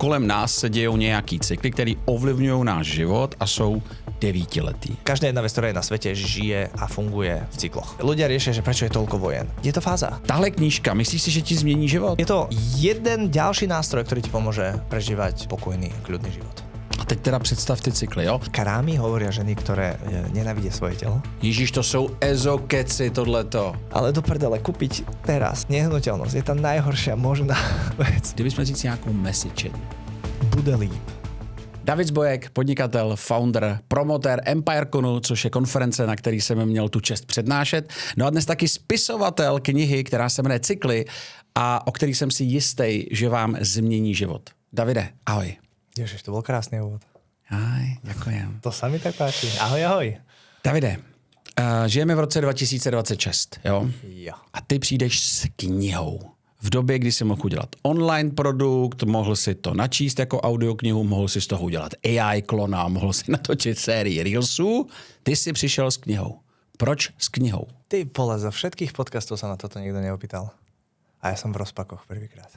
kolem nás se dějou nějaký cykly, které ovlivňují náš život a jsou 9letý. Každá jedna vec, ktorá je na svete, žije a funguje v cykloch. Ľudia riešia, že prečo je toľko vojen. Je to fáza. Tahle knížka, myslíš si, že ti změní život? Je to jeden ďalší nástroj, ktorý ti pomôže prežívať pokojný, kľudný život. A teď teda představ ty cykly, jo? Krámy hovoria ženy, ktoré nenávidia svoje telo. Ježíš, to jsou ezokeci, tohleto. Ale do prdele, kúpiť teraz nehnuteľnosť je tá najhoršia možná vec. Kdybychom říct nějakou message. Bude líp. David Zbojek, podnikatel, founder, promotér EmpireConu, což je konference, na který jsem měl tu čest přednášet. No a dnes taky spisovatel knihy, která se jmenuje Cykly a o který jsem si jistý, že vám změní život. Davide, ahoj. Ježiš, to bol krásny úvod. Ahoj, ďakujem. To sa mi tak páči. Ahoj, ahoj. Davide, žijeme v roce 2026, jo? Jo. A ty přijdeš s knihou. V době, kdy jsi mohl udělat online produkt, mohl si to načíst jako audioknihu, mohl si z toho udělat AI klona, mohl si natočit sérii Reelsů, ty si přišel s knihou. Proč s knihou? Ty vole, zo všetkých podcastov sa na toto nikto neopýtal. A ja som v rozpakoch prvýkrát.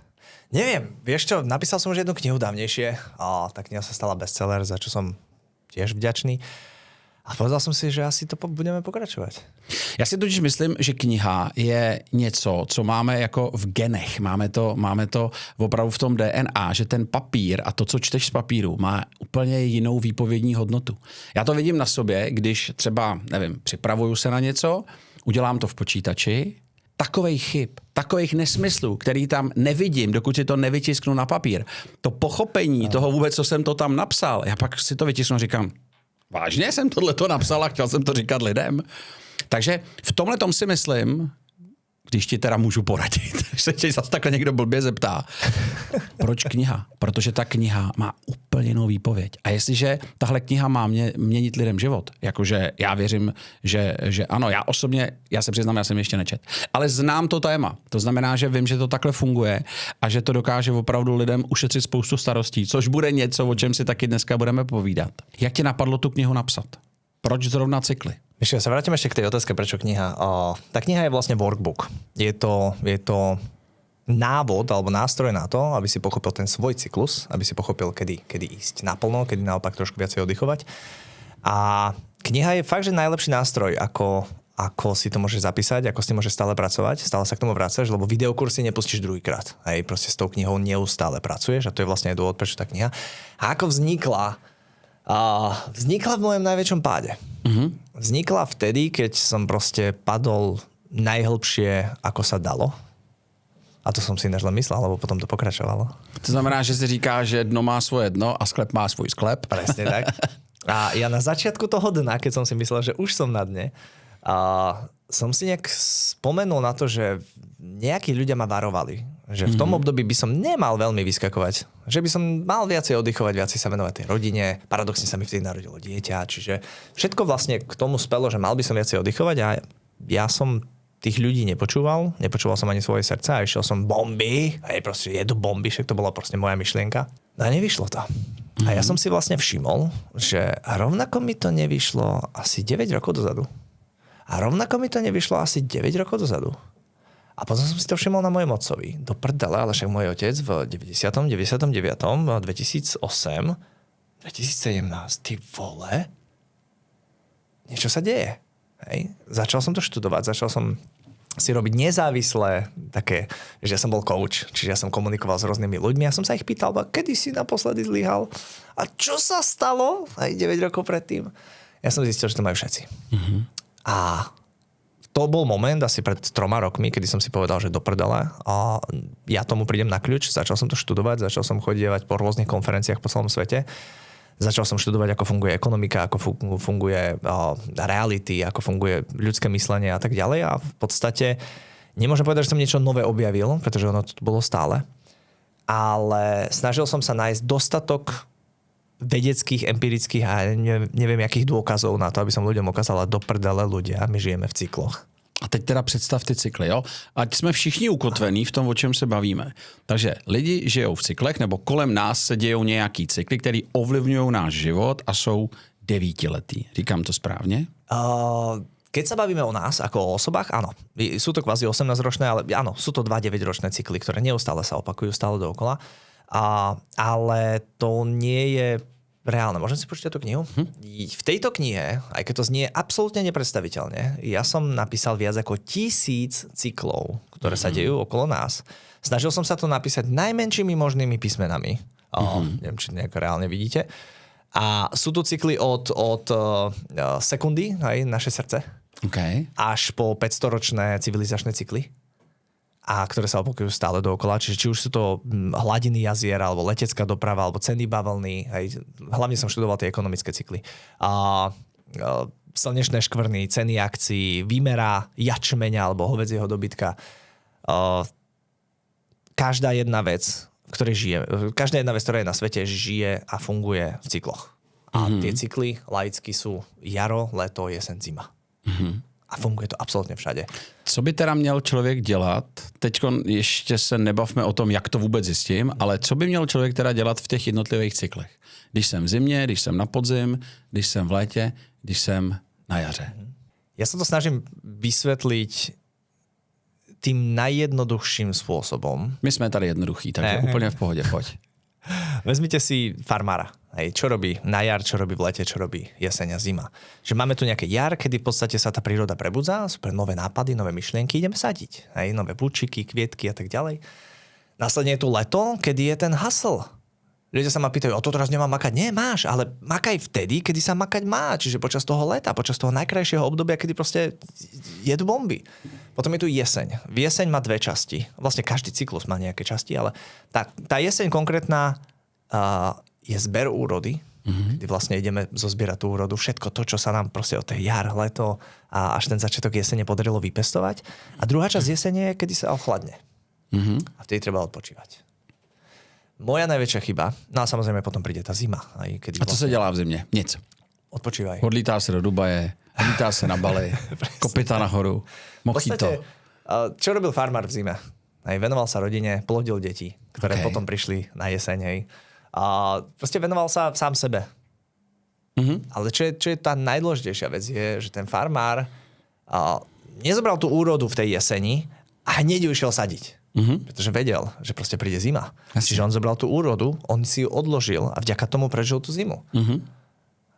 Neviem, vieš čo, napísal som už jednu knihu dávnejšie a tá kniha sa stala bestseller, za čo som tiež vďačný. A povedal som si, že asi to budeme pokračovať. Já si totiž myslím, že kniha je něco, co máme jako v genech. Máme to opravdu v tom DNA, že ten papír a to, co čteš z papíru, má úplně jinou výpovědní hodnotu. Já to vidím na sobě, když třeba, nevím, připravuju se na něco, udělám to v počítači, takových chyb, takových nesmyslů, který tam nevidím, dokud si to nevytisknu na papír. To pochopení toho vůbec, co jsem to tam napsal, já pak si to vytisknu a říkám, vážně jsem tohleto napsal a chtěl jsem to říkat lidem. Takže v tomhletom si myslím, když ti teda můžu poradit, že se tě zase takhle někdo blbě zeptá, proč kniha? Protože ta kniha má úplně jinou výpověď. A jestliže tahle kniha má měnit lidem život, jakože já věřím, že ano, já se přiznám, já jsem ještě nečet, ale znám to téma. To znamená, že vím, že to takhle funguje a že to dokáže opravdu lidem ušetřit spoustu starostí, což bude něco, o čem si taky dneska budeme povídat. Jak ti napadlo tu knihu napsat? Proč zrovna Cykly? Ešte sa vrátim ešte k tej otázke, prečo kniha. Tá kniha je vlastne workbook. Je to návod alebo nástroj na to, aby si pochopil ten svoj cyklus, aby si pochopil, kedy ísť naplno, kedy naopak trošku viacej oddychovať. A kniha je fakt, že najlepší nástroj, ako si to môžeš zapísať, ako si môžeš stále pracovať, stále sa k tomu vraceš, lebo videokursy nepustíš druhýkrát. Hej, proste s tou knihou neustále pracuješ a to je vlastne aj dôvod, prečo tá kniha. A ako vznikla v mojom najväčšom páde. Vznikla vtedy, keď som proste padol najhlbšie, ako sa dalo. A to som si ináč len myslel, lebo potom to pokračovalo. To znamená, že si říká, že dno má svoje dno a sklep má svoj sklep. Presne tak. A ja na začiatku toho dna, keď som si myslel, že už som na dne, som si nejak spomenul na to, že nejakí ľudia ma varovali, že v tom období by som nemal veľmi vyskakovať. Že by som mal viacej oddychovať, viacej sa venovať tej rodine. Paradoxne sa mi vtedy narodilo dieťa, čiže všetko vlastne k tomu spelo, že mal by som viacej oddychovať a ja som tých ľudí nepočúval som ani svoje srdce a išiel som bomby, hej, proste jedu bomby, však to bola proste moja myšlienka. No a nevyšlo to. A ja som si vlastne všimol, že rovnako mi to nevyšlo asi 9 rokov dozadu. A rovnako mi to nevyšlo asi 9 rokov dozadu. A potom som si to všimol na mojom otcovi. Do prdele, ale však môj otec v 99., 2008, 2017, ty vole, niečo sa deje. Hej. Začal som to študovať, začal som si robiť nezávislé také, že ja som bol coach, čiže ja som komunikoval s rôznymi ľuďmi a som sa ich pýtal, kedy si naposledy zlyhal a čo sa stalo aj 9 rokov predtým. Ja som zistil, že to majú všetci. A to bol moment asi pred 3 rokmi, kedy som si povedal, že do prdele a ja tomu prídem na kľúč, začal som to študovať, začal som chodievať po rôznych konferenciách po celom svete. Začal som študovať, ako funguje ekonomika, ako funguje reality, ako funguje ľudské myslenie a tak ďalej. A v podstate nemôžem povedať, že som niečo nové objavil, pretože ono to bolo stále. Ale snažil som sa nájsť dostatok vedeckých, empirických a neviem, jakých dôkazov na to, aby som ľuďom ukázala do prdele ľudia. My žijeme v cykloch. A teď teda představ ty cykly, jo? Ať jsme všichni ukotvení v tom, o čem se bavíme. Takže lidi žijou v cyklech, nebo kolem nás se dějou nějaký cykly, které ovlivňují náš život a jsou 9letý. Říkám to správně? Keď sa bavíme o nás, ako o osobách, áno. Sú to kvázi 18-ročné, ale áno, sú to 2 9-ročné cykly, ktoré neustále sa opakujú, stále dookola. Ale to nie je reálne. Môžem si prečítať tú knihu? V tejto knihe, aj keď to znie absolútne nepredstaviteľne, ja som napísal viac ako 1000 cyklov, ktoré sa dejú okolo nás. Snažil som sa to napísať najmenšími možnými písmenami. Neviem, či nejak reálne vidíte. A sú tu cykly od sekundy, aj naše srdce, až po 500-ročné civilizačné cykly, a ktoré sa opakujú stále dookola. Čiže či už sú to hladiny jazier, alebo letecká doprava, alebo ceny bavlny. Hlavne som študoval tie ekonomické cykly. Slnečné škvrny, ceny akcií, výmera jačmeňa alebo hovedzieho dobytka. Každá jedna vec, ktorá je na svete, žije a funguje v cykloch. A tie cykly laicky sú jaro, leto, jeseň, zima. A funguje to absolutně všade. Co by teda měl člověk dělat? Teďko ještě se nebavme o tom, jak to vůbec zjistím, ale co by měl člověk teda dělat v těch jednotlivých cyklech? Když jsem v zimě, když jsem na podzim, když jsem v létě, když jsem na jaře. Ja sa to snažím vysvetliť tým najjednoduchším spôsobom. My jsme tady jednoduchý, takže úplně v pohodě, pojď. Vezmite si farmára. Čo robí na jar, čo robí v lete, čo robí jeseň a zima. Že máme tu nejaké jar, kedy v podstate sa tá príroda prebudza, sú pre nové nápady, nové myšlienky, ideme sadiť. Nové bučiky, kvietky a tak ďalej. Následne je tu leto, kedy je ten hustle. Ľudia sa ma pýtajú, to teraz nemám makať. Nie, máš, ale makaj vtedy, kedy sa makať má. Čiže počas toho leta, počas toho najkrajšieho obdobia, kedy proste jedú bomby. Potom je tu jeseň. Jeseň má dve časti. Vlastne každý cyklus má nejaké časti, ale tá jeseň konkrétna je zber úrody, kdy vlastne ideme zozbierať tú úrodu. Všetko to, čo sa nám proste od tej jar, leto a až ten začiatok jesene podarilo vypestovať. A druhá časť jesene je, kedy sa ochladne. A vtedy treba odpočívať. Moja najväčšia chyba, no a samozrejme potom príde tá zima. Kedy a co se dělá v zimě? Nic. Odpočívaj. Odlítá se do Dubaje, odlítá se na Bali, kopyta nahoru, mojito. Čo robil farmár v zime? Venoval sa rodine, plodil deti, ktoré potom prišli na jeseň. A proste venoval sa sám sebe. Ale čo je tá najdôležitejšia vec je, že ten farmár nezobral tú úrodu v tej jeseni a hneď ju išiel sadiť. Pretože vedel, že proste príde zima. Čiže on zobral tú úrodu, on si ju odložil a vďaka tomu prežil tú zimu.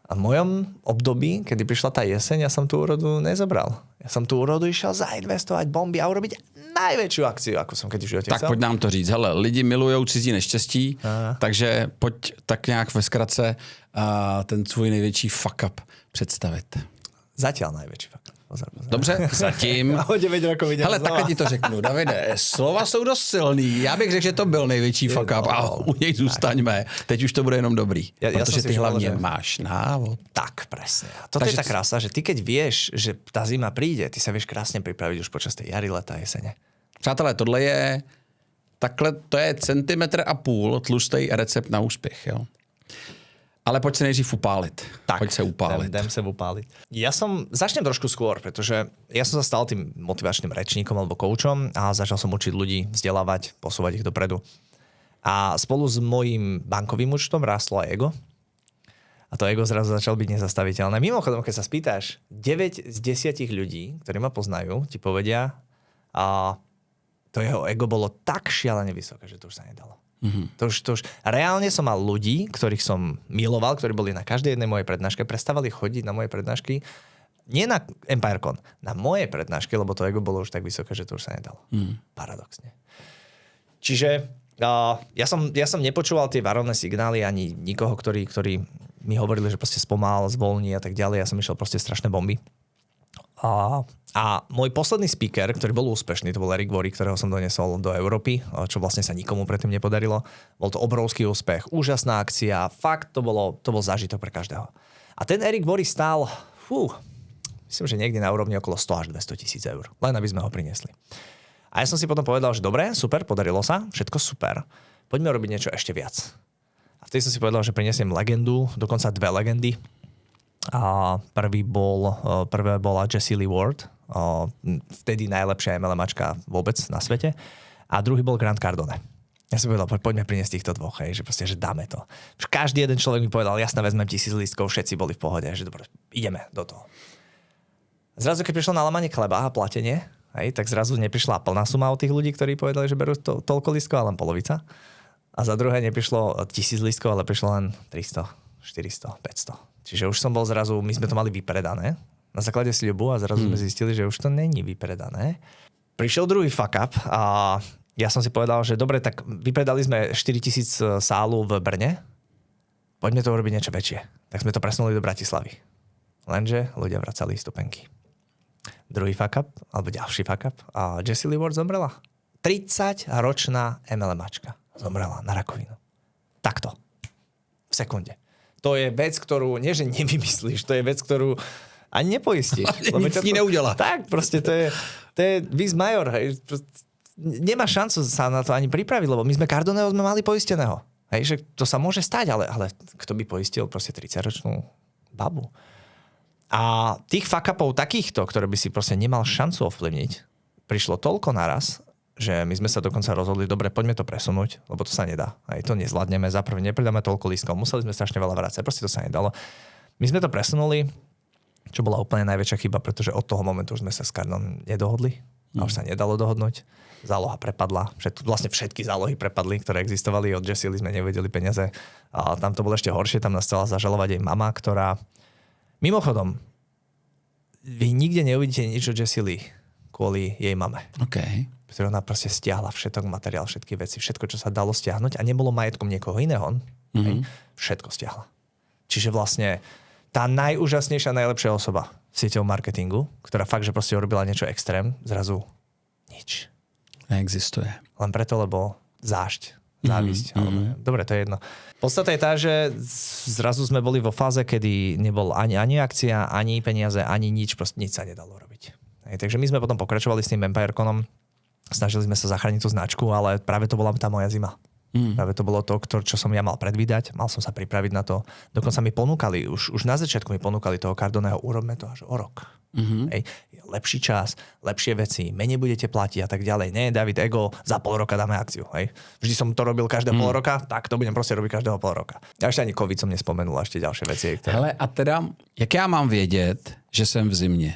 A v mojom období, kedy prišla tá jeseň, ja som tú úrodu nezobral. Ja som tú úrodu išiel zainvestovať bomby a urobiť najväčšiu akciu, ako som kedy v živote Tak pojď nám to říct. Hele, lidi milujou cizí neštěstí, takže pojď tak nějak ve zkratce ten svůj největší fuck up představit. Zatiaľ najväčší fuck up. Pozor. Dobře, zatím. O 9 rokov ideme Hele, takhle ti to řeknu, Davide, slova jsou dost silný. Já bych řekl, že to byl největší fuck up a u něj zůstaňme. Teď už to bude jenom dobrý, protože ty hlavně máš návod. Tak, presne. A toto je tá krása, že ty keď vieš, že tá zima príde, ty sa vieš krásne pripraviť už počas tej jary, leta, jesene. Přátelé, tohle je takhle, to je 1,5 centimetr tlustý recept na úspěch, jo. Ale poď sa nejdřív upáliť. Tak, poď sa upáliť. Dám sa upáliť. Začnem trošku skôr, pretože ja som sa stal tým motivačným rečníkom alebo koučom a začal som učiť ľudí, vzdelávať, posúvať ich dopredu. A spolu s mojím bankovým účtom rástlo aj ego. A to ego zrazu začalo byť nezastaviteľné. Mimochodom, keď sa spýtaš, 9 z 10 ľudí, ktorí ma poznajú, ti povedia, a to jeho ego bolo tak šialene vysoké, že to už sa nedalo. To už. Reálne som mal ľudí, ktorých som miloval, ktorí boli na každej jednej mojej prednáške, prestávali chodiť na moje prednášky, nie na EmpireCon, na moje prednášky, lebo to ego bolo už tak vysoké, že to už sa nedalo. Paradoxne. Čiže ja som nepočúval tie varovné signály ani nikoho, ktorí mi hovorili, že proste spomal, zvolní a tak ďalej. Ja som išiel proste strašné bomby. A môj posledný speaker, ktorý bol úspešný, to bol Eric Worre, ktorého som donesol do Európy, čo vlastne sa nikomu predtým nepodarilo. Bol to obrovský úspech, úžasná akcia, fakt to bol zážitok pre každého. A ten Eric Worre stál, myslím, že niekde na úrovni okolo 100 až 200 tisíc eur, len aby sme ho priniesli. A ja som si potom povedal, že dobre, super, podarilo sa, všetko super, poďme robiť niečo ešte viac. A vtedy som si povedal, že prinesiem legendu, dokonca 2 legendy. A prvé bola Jessie Lee Ward, vtedy najlepšia MLMačka vôbec na svete. A druhý bol Grant Cardone. Ja som povedal, poďme priniesť týchto dvoch, že proste, že dáme to. Každý jeden človek mi povedal, jasne, vezmem 1000 lístkov, všetci boli v pohode, že dobre, ideme do toho. Zrazu, keď prišlo na lamanie chleba a platenie, tak zrazu neprišla plná suma od tých ľudí, ktorí povedali, že berú toľko lístkov, ale len polovica. a za druhé neprišlo 1000 lístkov, ale prišlo len 300, 400, 500. Čiže už som bol zrazu, my sme to mali vypredané na základe sľubu a zrazu sme zistili, že už to není vypredané. Prišiel druhý fuck up a ja som si povedal, že dobre, tak vypredali sme 4000 sálu v Brne, poďme to urobiť niečo väčšie. Tak sme to presunuli do Bratislavy. Lenže ľudia vracali stupenky. Druhý fuck up, alebo ďalší fuck up a Jessie Lee Ward zomrela. 30-ročná MLMačka zomrela na rakovinu. Takto. V sekunde. To je vec, ktorú, nie že nevymyslíš, to je vec, ktorú ani nepoistíš. Nic ní neudělá. Tak, proste to je vis major. Hej. Nemá šancu sa na to ani pripraviť, lebo my sme Cardoneho sme mali poisteného. Hej, že to sa môže stať, ale kto by poistil proste 30-ročnú babu? A tých fuck-upov takýchto, ktoré by si proste nemal šancu ovplyvniť, prišlo toľko naraz, že my sme sa dokonca rozhodli, dobre, poďme to presunúť, lebo to sa nedá. Hej, to nezvládneme, za prvé nepredáme toľko lístkov, museli sme strašne veľa vrácať, proste to sa nedalo. My sme to presunuli, čo bola úplne najväčšia chyba, pretože od toho momentu už sme sa s Cardom nedohodli a už sa nedalo dohodnúť. Záloha prepadla, vlastne všetky zálohy prepadli, ktoré existovali, od Jessie Lee sme nevedeli peniaze. A tam to bolo ešte horšie, tam nás chcela zažalovať jej mama, ktorá... Mimochodom, vy nikde neuvidíte nič o Jessie Lee kvôli jej mame. Okay. Pretože ona proste stiahla všetok materiál, všetky veci, všetko, čo sa dalo stiahnuť a nebolo majetkom niekoho iného. Všetko stiahla. Čiže vlastne tá najúžasnejšia, najlepšia osoba v sieťovom marketingu, ktorá fakt, že proste urobila niečo extrém, zrazu nič. Neexistuje. Len preto, lebo závisť. Dobre, to je jedno. Podstata je tá, že zrazu sme boli vo fáze, kedy nebol ani akcia, ani peniaze, ani nič, proste nič sa nedalo robiť. Takže my sme potom pokračovali s tým EmpireConom, snažili sme sa zachrániť tú značku, ale práve to bola tá moja zima. Práve to bolo to, čo som ja mal predvídať, mal som sa pripraviť na to. Dokonca mi ponúkali, už na začiatku mi ponúkali toho Cardoneho, urobme to až o rok. Hej, lepší čas, lepšie veci, menej budete platiť a tak ďalej. Nie, David Ego, za pol roka dáme akciu. Hej. Vždy som to robil každého pol roka, tak to budem proste robiť každého pol roka. A ešte ani COVID som nespomenul, a ešte ďalšie veci. Ktoré... Hele, a teda, jak já mám vědět, že jsem v zimě?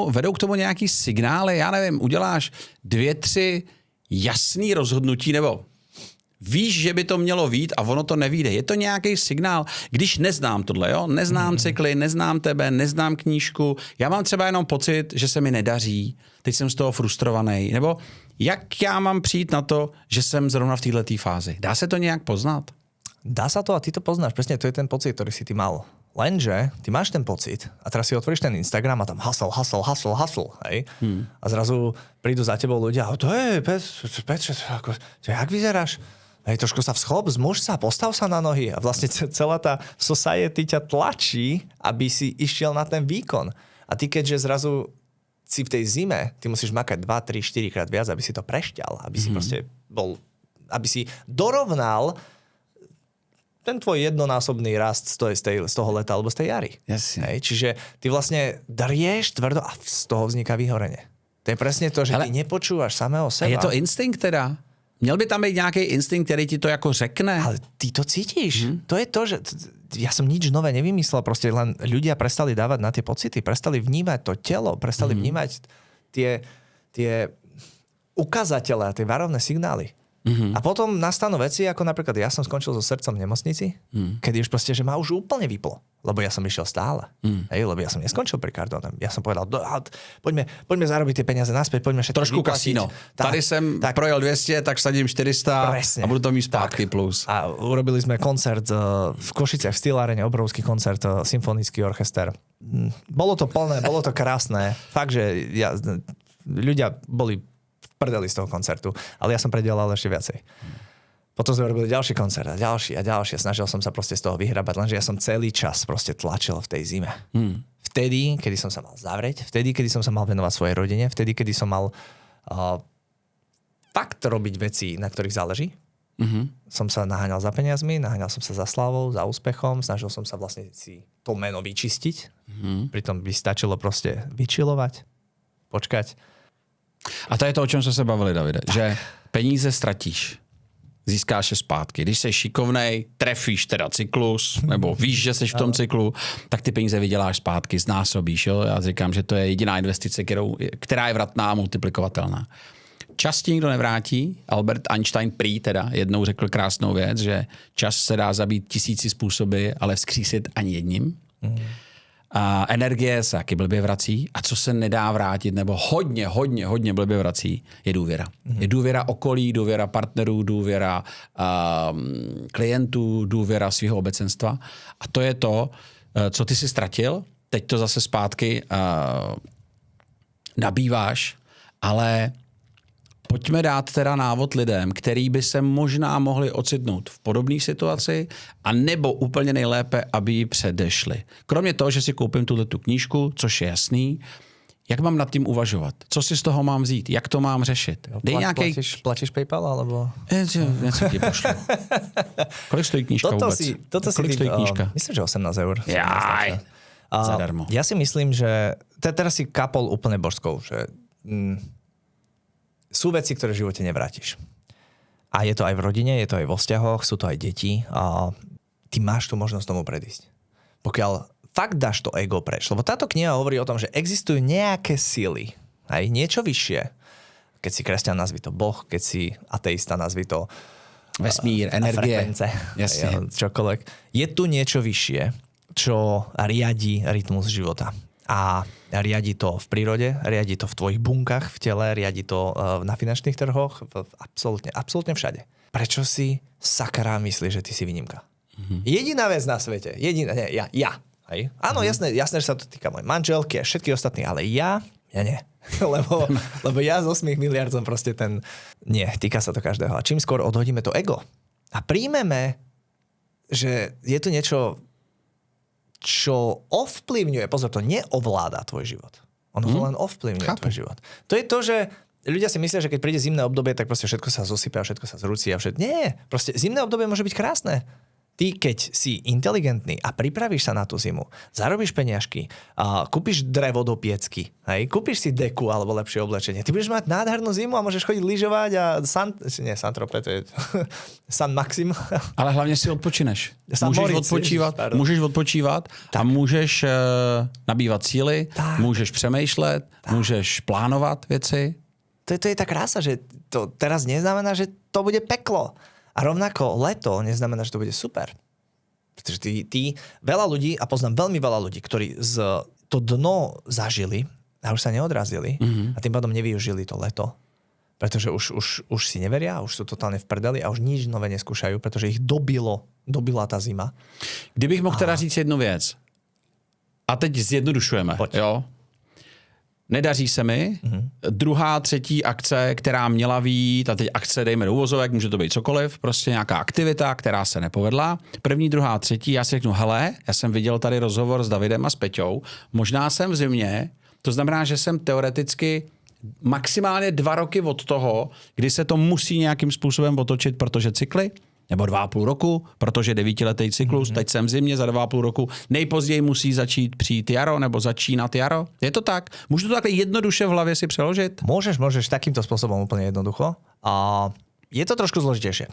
Vedou k tomu nějaký signály? Já nevím, uděláš 2-3 jasný rozhodnutí, nebo víš, že by to mělo vít a ono to nevíde. Je to nějaký signál, když neznám tohle, jo? Neznám cykly, neznám tebe, neznám knížku. Já mám třeba jenom pocit, že se mi nedaří. Teď jsem z toho frustrovaný. Nebo jak já mám přijít na to, že jsem zrovna v této fázi? Dá se to nějak poznat? Dá sa to a ty to poznáš. Presne to je ten pocit, ktorý si ty mal. Lenže ty máš ten pocit a teraz si otvoríš ten Instagram a tam hustle. Hej? A zrazu prídu za tebou ľudia a to je, Petře, jak vyzeráš? Hej, trošku sa vschop, zmuž sa, postav sa na nohy a vlastne celá tá society ťa tlačí, aby si išiel na ten výkon. A ty keďže zrazu si v tej zime, ty musíš makať 2, 3, 4 krát viac, aby si to prešťal, aby si proste bol, aby si dorovnal ten tvoj jednonásobný rast z toho leta alebo z tej jary. Jasne. Hej, čiže ty vlastne drieš tvrdo a z toho vzniká vyhorenie. To je presne to, že ty nepočúvaš samého seba. A je to instinkt teda? Měl by tam být nějaký instinkt, který ti to jako řekne? Ale ty to cítiš. To je to, že ja som nič nové nevymyslel. Proste len ľudia prestali dávať na tie pocity, prestali vnímať to telo, prestali vnímať tie ukazatele a tie varovné signály. A potom nastanú veci, ako napríklad ja som skončil so srdcom v nemocnici, kedy už proste, že ma už úplne vyplo. Lebo ja som išiel stále. Hej, lebo ja som neskončil pri Cardonem. Ja som povedal, poďme zarobiť tie peniaze naspäť, poďme všetko trošku vyplatiť. Kasíno. Tady jsem projel 200, tak vsadím 400 presne, a budu to mít zpátky plus. A urobili sme koncert v Košiciach v Stýlárene, obrovský koncert, symfonický orchester. Bolo to plné, bolo to krásne. Fakt, že ľudia boli prdeli z toho koncertu, ale ja som predelal ešte viacej. Potom sme robili ďalší koncert a ďalší. Snažil som sa proste z toho vyhrabať, lenže ja som celý čas proste tlačil v tej zime. Vtedy, kedy som sa mal zavrieť, vtedy, kedy som sa mal venovať svojej rodine, vtedy, kedy som mal fakt robiť veci, na ktorých záleží. Som sa naháňal za peniazmi, naháňal som sa za slávou, za úspechom, snažil som sa vlastne si to meno vyčistiť. Pritom by stačilo proste vyčilovať, počkať. A to je to, o čem jsme se bavili, Davide. Tak. Že peníze ztratíš, získáš je zpátky. Když jsi šikovnej, trefíš teda cyklus, nebo víš, že jsi v tom cyklu, tak ty peníze vyděláš zpátky, znásobíš. Jo? Já říkám, že to je jediná investice, která je vratná a multiplikovatelná. čas ti nikdo nevrátí. Albert Einstein prý teda jednou řekl krásnou věc, že čas se dá zabít 1000 způsoby, ale vzkřísit ani jedním. A energie se taky blbě vrací a co se nedá vrátit, nebo hodně blbě vrací, je důvěra. Je důvěra okolí, důvěra partnerů, důvěra klientů, důvěra svého obecenstva. A to je to, co ty si ztratil, teď to zase zpátky nabýváš, ale pojďme dát teda návod lidem, který by se možná mohli ocitnout v podobné situaci a nebo úplně nejlépe, aby ji předešli. Kromě toho, že si koupím tu knížku, což je jasný, jak mám nad tím uvažovat? Co si z toho mám vzít? Jak to mám řešit? Dej nějaký... Platíš PayPal, alebo... Něco ti pošlu. Kolik stojí knížka vůbec? Kolik stojí knížka? Myslím, že 18 €. Jaj, zadarmo. Ja si myslím, že... Teraz si kapol úplne božskou, že... Sú veci, ktoré v živote nevrátiš. A je to aj v rodine, je to aj vo vzťahoch, sú to aj deti. A ty máš tu možnosť tomu predísť. Pokiaľ fakt dáš to ego preč. Lebo táto kniha hovorí o tom, že existujú nejaké sily, aj niečo vyššie. Keď si kresťan, nazvi to Boh, keď si ateista, nazvi to vesmír, energie. Jasne. Čokoľvek. Je tu niečo vyššie, čo riadi rytmus života. A riadi to v prírode, riadi to v tvojich bunkách v tele, riadi to na finančných trhoch, absolútne všade. Prečo si sakra myslíš, že ty si výnimka? Jediná vec na svete, ja. Hej? Áno, jasné, že sa to týka mojej manželky a všetkých ostatných, ale ja nie. lebo ja z 8 miliard som proste ten... Nie, týka sa to každého. A čím skôr odhodíme to ego a príjmeme, že je tu niečo, čo ovplyvňuje, pozor, to neovláda tvoj život. Ono to len ovplyvňuje tvoj život. To je to, že ľudia si myslia, že keď príde zimné obdobie, tak proste všetko sa zosypá, všetko sa zrúci a všetko... Nie, proste zimné obdobie môže byť krásne. Ty, keď si inteligentný a pripravíš sa na tú zimu, zarobíš peniažky, kúpiš drevo do piecky, hej, kúpiš si deku alebo lepšie oblečenie, ty budeš mať nádhernú zimu a môžeš chodiť lyžovať a Saint-Tropez, to je San Maxim. Ale hlavně si odpočineš. Můžeš odpočívat a můžeš nabývat síly, můžeš přemýšlet, můžeš plánovat věci. To je tá krása, že to teraz neznamená, že to bude peklo. A rovnako leto neznamená, že to bude super. Pretože ty veľa ľudí, a poznám veľmi veľa ľudí, ktorí to dno zažili a už sa neodrazili a tým pádom nevyužili to leto. Pretože už si neveria, už sú totálne v prdeli a už nič nové neskúšajú, pretože ich dobila tá zima. Kdybych mohl teda říct jednu věc. A teď zjednodušujeme. Jo? Nedaří se mi. Druhá, třetí akce, která měla být, a teď akce dejme do uvozovek, může to být cokoliv, prostě nějaká aktivita, která se nepovedla. První, druhá, třetí, já si řeknu, hele, já jsem viděl tady rozhovor s Davidem a s Peťou, možná jsem v zimě, to znamená, že jsem teoreticky maximálně 2 roky od toho, kdy se to musí nějakým způsobem otočit, protože cykly, nebo 2,5 roku, protože 9letý cyklus, teď jsem v zimě, za 2,5 roku, nejpozději musí přijít jaro, nebo začínat jaro. Je to tak? Můžu to takhle jednoduše v hlavě si přeložit? Môžeš takýmto spôsobom úplne jednoducho. A je to trošku zložitejšie,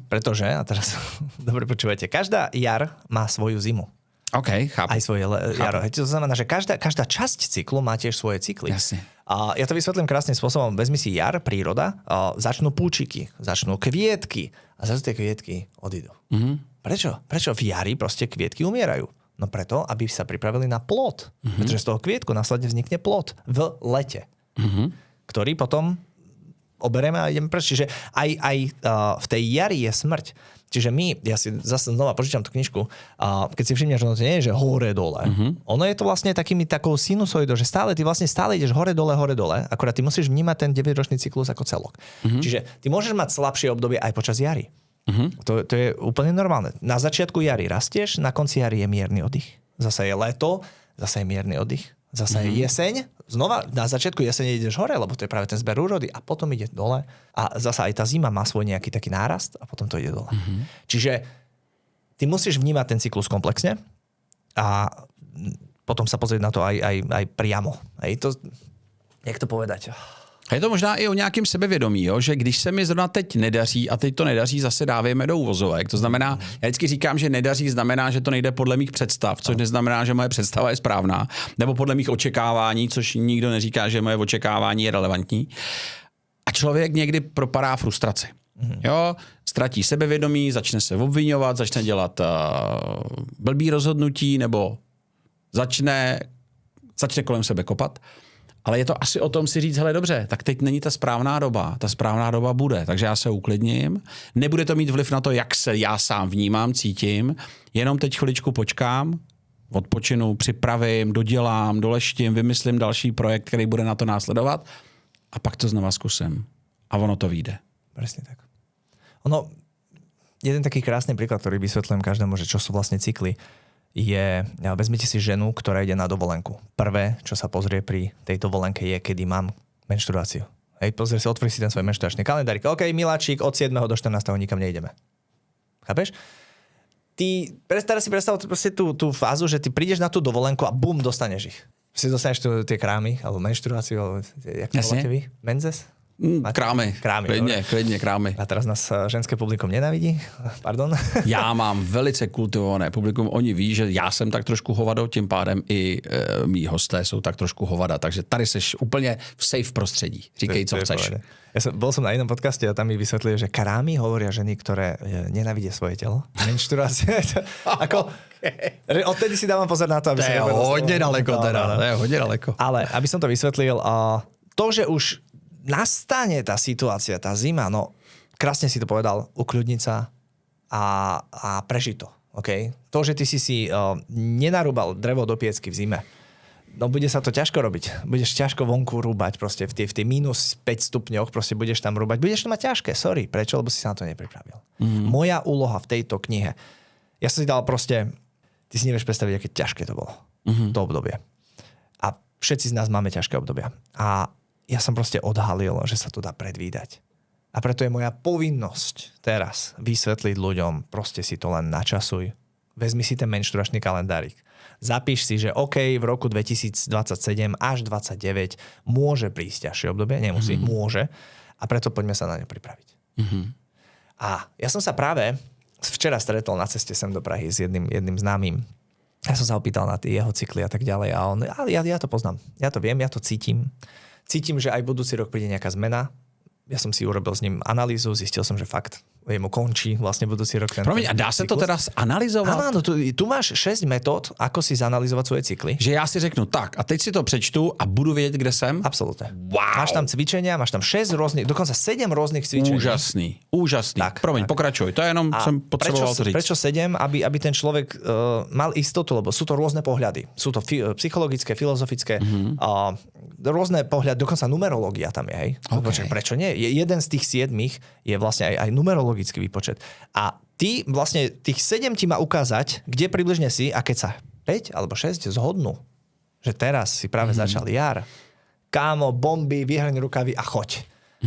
pretože, a teraz dobre počúvajte, každá jar má svoju zimu. OK, chápu. Aj svoje jaro. To znamená, že každá časť cyklu má tiež svoje cykly. Jasne. A ja to vysvetlím krásnym spôsobom. Vezmi si jar, príroda, začnú púčiky, začnú kvietky a zase tie kvietky odídu. Prečo? Prečo v jari proste kvietky umierajú? No preto, aby sa pripravili na plod. Pretože z toho kvietku následne vznikne plod v lete, ktorý potom oberieme a ideme preč. Čiže aj v tej jari je smrť. Čiže ja si zase znova požičam tú knižku, keď si všimneš, že to nie je, že hore-dole. Ono je to vlastne takou sinusoidou, že ty vlastne stále ideš hore-dole, akorát ty musíš vnímať ten 9-ročný cyklus ako celok. Čiže ty môžeš mať slabšie obdobie aj počas jary. To je úplne normálne. Na začiatku jary rastieš, na konci jary je mierny oddych. Zase je leto, zase je mierny oddych. Zase je jeseň, znova na začiatku jesene ideš hore, lebo to je práve ten zber úrody a potom ide dole a zase aj tá zima má svoj nejaký taký nárast a potom to ide dole. Čiže ty musíš vnímať ten cyklus komplexne a potom sa pozrieť na to aj priamo. Jak to povedať? A je to možná i o nějakém sebevědomí, jo? Že když se mi zrovna teď nedaří a teď to nedaří, zase dávejme do úvozovek. To znamená, já vždycky říkám, že nedaří znamená, že to nejde podle mých představ, což neznamená, že moje představa je správná, nebo podle mých očekávání, což nikdo neříká, že moje očekávání je relevantní. A člověk někdy propadá frustraci. Jo, ztratí sebevědomí, začne se obviňovat, začne dělat blbý rozhodnutí nebo začne kolem sebe kopat. Ale je to asi o tom si říct, hele dobře, tak teď není ta správná doba bude, takže já se uklidním. Nebude to mít vliv na to, jak se já sám vnímám, cítím, jenom teď chviličku počkám, odpočinu, připravím, dodělám, doleštím, vymyslím další projekt, který bude na to následovat a pak to znova zkusím. A ono to vyjde. Presne tak. Jeden taký krásny príklad, ktorý vysvetľujem každému, že čo sú vlastne cykly, je, vezmite si ženu, ktorá ide na dovolenku. Prvé, čo sa pozrie pri tej dovolenke je, kedy mám menštruáciu. Hej, pozrie si, otvorí si ten svoj menštruačný kalendárik. OK, miláčik, od 7. do 14. nikam nejdeme. Chápeš? Teraz si predstav proste tú fázu, že ty prídeš na tú dovolenku a bum, dostaneš ich. Si dostaneš tie krámy, alebo menštruáciu, alebo jak to voláte vy? Menzes? Krámy. Klidně krámy. A teraz nás ženské publikum nenávidí? Pardon? Já mám velice kultivované publikum. Oni ví, že já jsem tak trošku hovado, tím pádem i mý hosté jsou tak trošku hovada. Takže tady seš úplně v safe prostředí. Říkej, co chceš. Bol som na inom podcaste a tam mi vysvetlili, že krámy hovoria ženy, ktoré nenávidia svoje telo. Menštruácia. Odtedy si dávam pozor na to, aby to je hodně daleko teda. To je hodně daleko. Ale aby som to vysvetlil, to, že už nastane tá situácia, tá zima, krásne si to povedal, ukľudniť sa a prežiť to. Okay? To, že ty si nenarúbal drevo do piecky v zime, bude sa to ťažko robiť. Budeš ťažko vonku rúbať, proste v tej minus 5 stupňoch, proste budeš tam rúbať. Budeš to mať ťažké, sorry. Prečo? Lebo si sa na to nepripravil. Moja úloha v tejto knihe, ja som si dal proste, ty si nevieš predstaviť, aké ťažké to bolo. To obdobie. A všetci z nás máme ťažké obdobia. A ja som proste odhalil, že sa to dá predvídať. A preto je moja povinnosť teraz vysvetliť ľuďom, proste si to len načasuj. Vezmi si ten menštruačný kalendárik. Zapíš si, že OK, v roku 2027 až 29 môže prísť ťažšie obdobie, nemusí, môže. A preto poďme sa na ňo pripraviť. A ja som sa práve včera stretol na ceste sem do Prahy s jedným známym. Ja som sa opýtal na tie jeho cykly a tak ďalej. A on, ale ja to poznám. Ja to viem, ja to cítim. Cítim, že aj budúci rok príde nejaká zmena. Ja som si urobil s ním analýzu, zistil som, že fakt jemu končí vlastne budúci rok. Promiň, a dá sa to teraz analyzovať? Áno, tu máš 6 metód, ako si zanalizovať svoje cykly. Že ja si řeknu tak, a teď si to přečtu a budu vědět, kde jsem? Absolutne. Wow. Máš tam cvičenia, máš tam 6 rôznych, dokonca 7 rôznych cvičení. Úžasný. Tak, promiň, pokračuj. To je jenom, som potreboval to říct. Prečo 7? Aby ten človek mal istotu, lebo sú to rôzne pohľady. Sú to psychologické, filozofické, rôzne pohľady, dokonca numerológia tam je, hej. Okay. Prečo nie? Jeden z tých 7 je vlastne aj numerologický výpočet. A ty vlastne tých 7 ti má ukázať, kde približne si a keď sa 5 alebo 6 zhodnú, že teraz si práve začal jar, kámo, bomby, vyhrň rukavy a choď.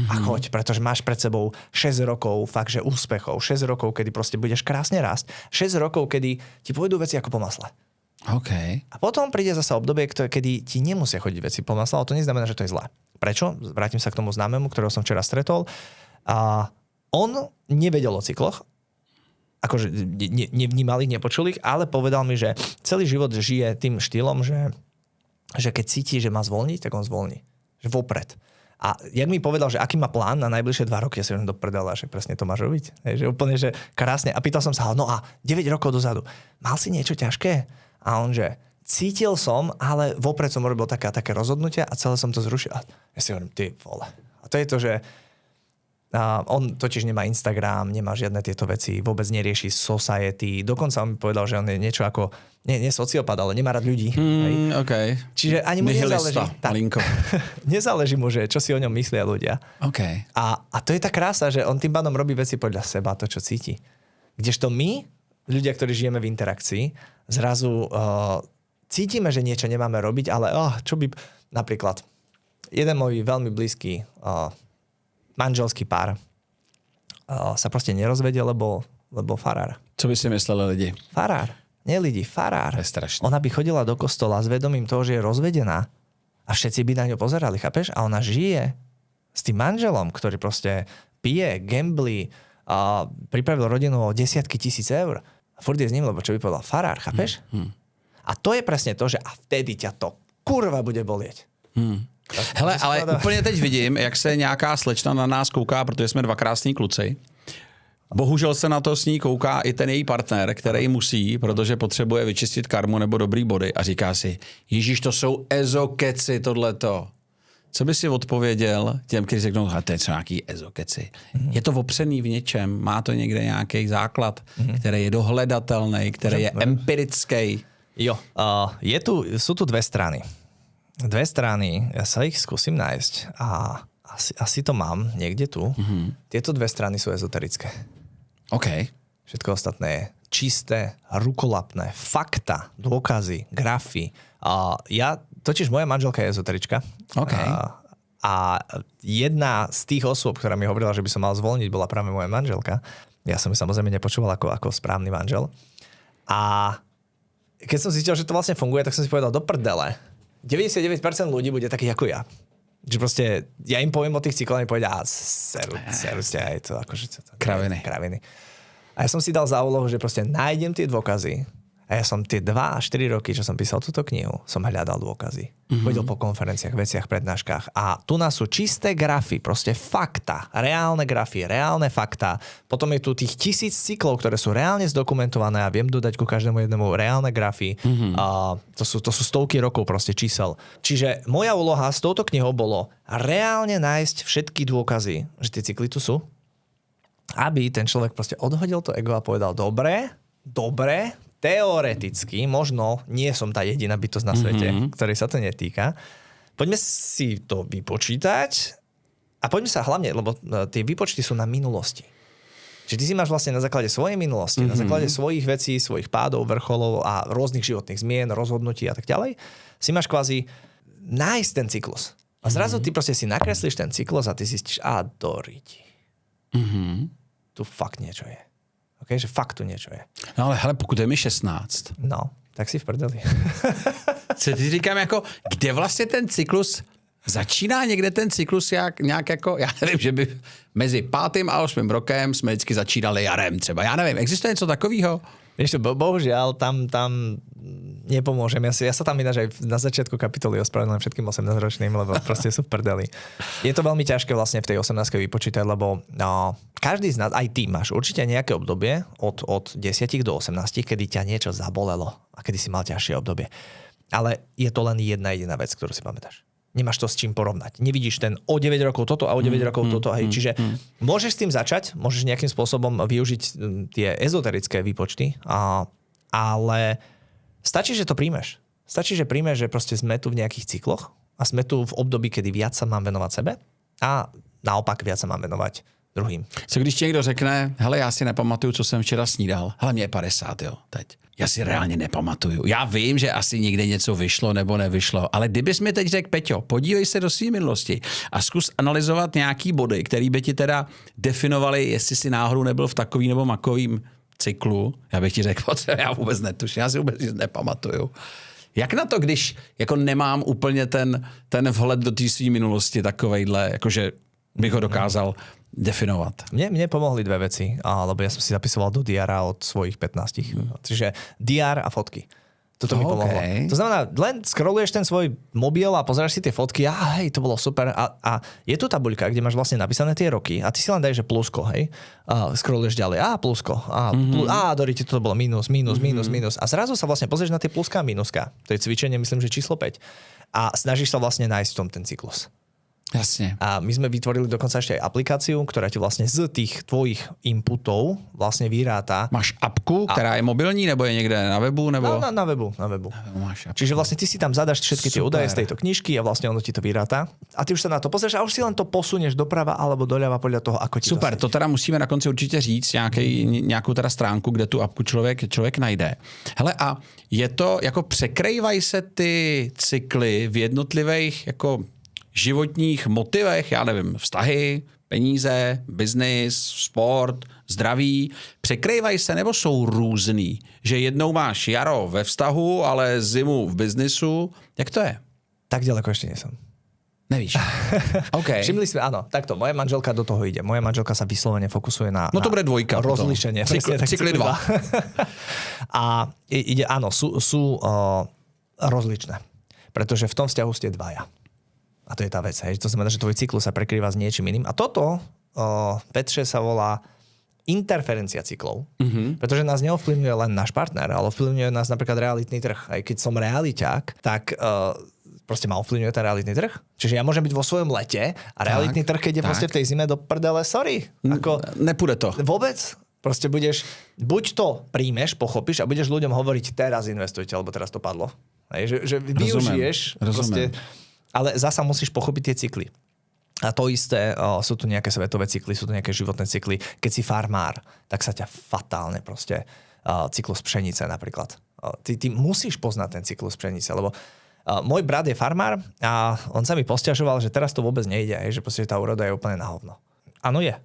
A choď, pretože máš pred sebou 6 rokov fakt, že úspechov. 6 rokov, kedy proste budeš krásne rásť. 6 rokov, kedy ti pôjdu veci ako po masle. Okay. A potom príde zase obdobie, kedy ti nemusia chodiť veci po masle, ale to neznamená, že to je zlé. Prečo? Vrátim sa k tomu známemu, ktorého som včera stretol. A on nevedel o cykloch, akože nevnímal ich, nepočul ich, ale povedal mi, že celý život žije tým štýlom, že keď cíti, že má zvolniť, tak on zvolní. Že vopred. A jak mi povedal, že aký má plán na najbližšie 2 roky, ja si ho do prdela, že presne to máš robiť. Že úplne, že krásne. A pýtal som sa, no a 9 rokov dozadu, mal si niečo ťažké? A on, že cítil som, ale vopred som urobil také rozhodnutia a celé som to zrušil. A ja si hovorím, ty vole. A to je to, že on totiž nemá Instagram, nemá žiadne tieto veci, vôbec nerieši society. Dokonca on mi povedal, že on je niečo ako, nie sociopat, ale nemá rád ľudí. Okay. Čiže ani mu nezáleží. Nezáleží mu, že čo si o ňom myslia ľudia. Okay. A to je tá krása, že on tým pádom robí veci podľa seba, to, čo cíti. Kdežto my, ľudia, ktorí žijeme v interakcii, zrazu cítime, že niečo nemáme robiť, ale čo by... Napríklad, jeden môj veľmi blízky manželský pár sa proste nerozvedel, lebo farár. Co by si mysleli lidi? Farár. Nie lidi, farár. To je strašné. Ona by chodila do kostola s vedomím toho, že je rozvedená a všetci by na ňu pozerali, chápeš? A ona žije s tým manželom, ktorý proste pije, gamblí a pripravil rodinu o desiatky tisíc eur. A furt je s ním, lebo čo by povedal farár, chápeš? A to je presne to, že a vtedy ťa to kurva bude bolieť. Hele, ale úplně teď vidím, jak se nějaká slečna na nás kouká, protože jsme dva krásní kluci. Bohužel se na to s ní kouká i ten její partner, který musí, protože potřebuje vyčistit karmu nebo dobrý body a říká si, Ježíš, to jsou ezokeci tohleto. Co by si odpověděl těm, kteří řeknou, to je nějaký ezokeci. Je to opřený v něčem, má to někde nějaký základ, který je dohledatelný, který je empirický. Jo, sú tu dve strany. Dve strany, ja sa ich skúsim nájsť a asi to mám niekde tu. Tieto dve strany sú ezoterické. OK. Všetko ostatné je čisté, rukolapné, fakta, dôkazy, grafy. Totiž moja manželka je ezoterička. OK. A jedna z tých osôb, ktorá mi hovorila, že by som mal zvolniť, bola práve moja manželka. Ja som ju samozrejme nepočúval ako správny manžel. A keď som zistil, že to vlastne funguje, tak som si povedal, do prdele. 99% ľudí bude takých ako ja. Že proste, ja im poviem o tých cykloch a mi povedia, seru ste aj to, akože... Kraviny. A ja som si dal za úlohu, že proste nájdem tie dôkazy a ja som tie 2 až 4 roky, čo som písal túto knihu, som hľadal dôkazy. Chodil po konferenciách, veciach, prednáškach a tu nás sú čisté grafy, proste fakta, reálne grafy, reálne fakta. Potom je tu tých 1000 cyklov, ktoré sú reálne zdokumentované a viem dodať ku každému jednému reálne grafy. To sú stovky rokov proste čísel. Čiže moja úloha s touto knihou bolo reálne nájsť všetky dôkazy, že tie cykly tu sú, aby ten človek proste odhodil to ego a povedal, dobre, teoreticky, možno nie som tá jediná bytosť na svete, ktorej sa to netýka. Poďme si to vypočítať a poďme sa hlavne, lebo tie výpočty sú na minulosti. Čiže ty si máš vlastne na základe svojej minulosti, na základe svojich vecí, svojich pádov, vrcholov a rôznych životných zmien, rozhodnutí a tak ďalej, si máš kvázi nájsť ten cyklus. A zrazu ty proste si nakreslíš ten cyklus a ty zistíš, do riti. Tu fakt niečo je. Okay, že fakt tu niečo je. No ale hele, pokud je mi 16. No, tak si v prdeli. Co ty říkám, jako, kde vlastně ten cyklus začíná někde ten cyklus nějak jako, já nevím, že by mezi 5. a 8. rokem jsme vždycky začínali jarem třeba. Já nevím, existuje něco takového? Vieš, bohužiaľ, tam nepomôžem. Ja sa tam ináč aj na začiatku kapitoly ospravedlňujem všetkým 18-ročným, lebo proste sú v prdeli. Je to veľmi ťažké vlastne v tej 18-ke vypočítať, lebo každý z nás, aj ty máš určite nejaké obdobie od 10 do 18, kedy ťa niečo zabolelo a kedy si mal ťažšie obdobie. Ale je to len jedna jediná vec, ktorú si pamätáš. Nemáš to s čím porovnať. Nevidíš ten o 9 rokov toto a o 9 rokov toto. Čiže môžeš s tým začať, môžeš nejakým spôsobom využiť tie ezoterické výpočty, ale stačí, že to príjmeš. Stačí, že príjmeš, že proste sme tu v nejakých cykloch a sme tu v období, kedy viac sa mám venovať sebe a naopak viac sa mám venovať druhým. Co když ti někdo řekne, hele, já si nepamatuju, co jsem včera snídal. Hele, mě je 50, jo, teď. Já si reálně nepamatuju. Já vím, že asi někde něco vyšlo nebo nevyšlo, ale kdybys mi teď řekl, Peťo, podívej se do své minulosti a zkus analyzovat nějaký body, který by ti teda definovali, jestli si náhodou nebyl v takovým nebo makovým cyklu, já bych ti řekl, co já vůbec netuším, já si vůbec nic nepamatuju. Jak na to, když jako nemám úplně ten vhled do té své minulosti takovejhle, jakože bych ho dokázal definovat? Mne pomohli dve veci, lebo ja som si zapisoval do diára od svojich 15. Čiže diár a fotky. Toto mi pomohlo. To znamená, len scrolluješ ten svoj mobil a pozeráš si tie fotky a hej, to bolo super. A je tu tabuľka, kde máš vlastne napísané tie roky a ty si len daješ, že plusko, hej. Scrolluješ ďalej, plusko. Dorite, to bolo minus. A zrazu sa vlastne pozrieš na tie pluska a minuska. To je cvičenie, myslím, že číslo 5. A snažíš sa vlastne nájsť v tom ten cyklus. Jasne. A my sme vytvorili dokonca ešte aj aplikáciu, ktorá ti vlastne z tých tvojich inputov vlastne vyráta. Máš apku, ktorá je mobilní, nebo je niekde na webu? Nebo... Na webu. Čiže vlastne ty si tam zadaš všetky tie údaje z tejto knižky a vlastne ono ti to vyráta. A ty už sa na to pozrieš a už si len to posunieš doprava alebo doľava podľa toho, ako ti super, to teda musíme na konci určite říct, nějakou teda stránku, kde tu apku člověk najde. Hele, a je to, jako překrývají se ty cykly v jednotlivých, jako životních motivech, já nevím, vztahy, peníze, biznis, sport, zdraví, překrývají se nebo jsou různý? Že jednou máš jaro ve vztahu, ale zimu v biznisu. Jak to je? Tak ďaleko ešte nie som. Nevíš. Okay. Všimli sme, áno, takto, moja manželka do toho ide. Moja manželka sa vyslovene fokusuje na no to bude dvojka. Rozlíšenie. Cykly 2. A ide, áno, sú rozličné. Pretože v tom vzťahu ste dvaja. A to je tá vec. Hej. To znamená, že tvoj cyklus sa prekrýva s niečím iným. A toto, Petře, sa volá interferencia cyklov. Pretože nás neovplyvňuje len náš partner, ale ovplyvňuje nás napríklad realitný trh. Aj keď som realiťák, tak proste ma ovplyvňuje ten realitný trh. Čiže ja môžem byť vo svojom lete a realitný trh, keď je proste v tej zime do prdele, sorry. Nepůjde to. Vôbec. Proste budeš, buď to príjmeš, pochopíš a budeš ľuďom hovoriť, teraz investujte, alebo teraz to padlo. Hej, že využiješ. Proste, ale zasa musíš pochopiť tie cykly. A to isté, sú tu nejaké svetové cykly, sú tu nejaké životné cykly. Keď si farmár, tak sa ťa fatálne proste cyklus pšenice napríklad. Ty musíš poznať ten cyklus pšenice, lebo môj brat je farmár a on sa mi posťažoval, že teraz to vôbec nejde, že proste tá úroda je úplne na hovno. Áno je.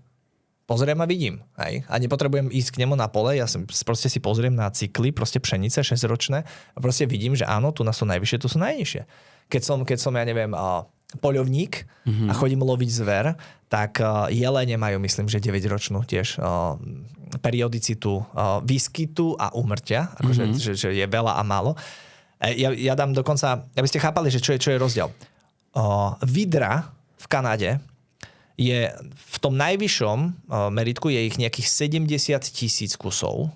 Pozriem a vidím. Hej? A nepotrebujem ísť k nemu na pole, ja proste si pozriem na cykly, proste pšenice 6-ročné a proste vidím, že áno, tu sú najvyššie, tu sú najnižšie. Keď som ja neviem, poľovník a chodím loviť zver, tak jelene majú, myslím, že 9-ročnú tiež periodicitu výskytu a úmrtia, akože že je veľa a málo. Ja dám dokonca, aby ste chápali, že čo je rozdiel. Vidra v Kanade je v tom najvyššom meritku je ich nejakých 70,000 kusov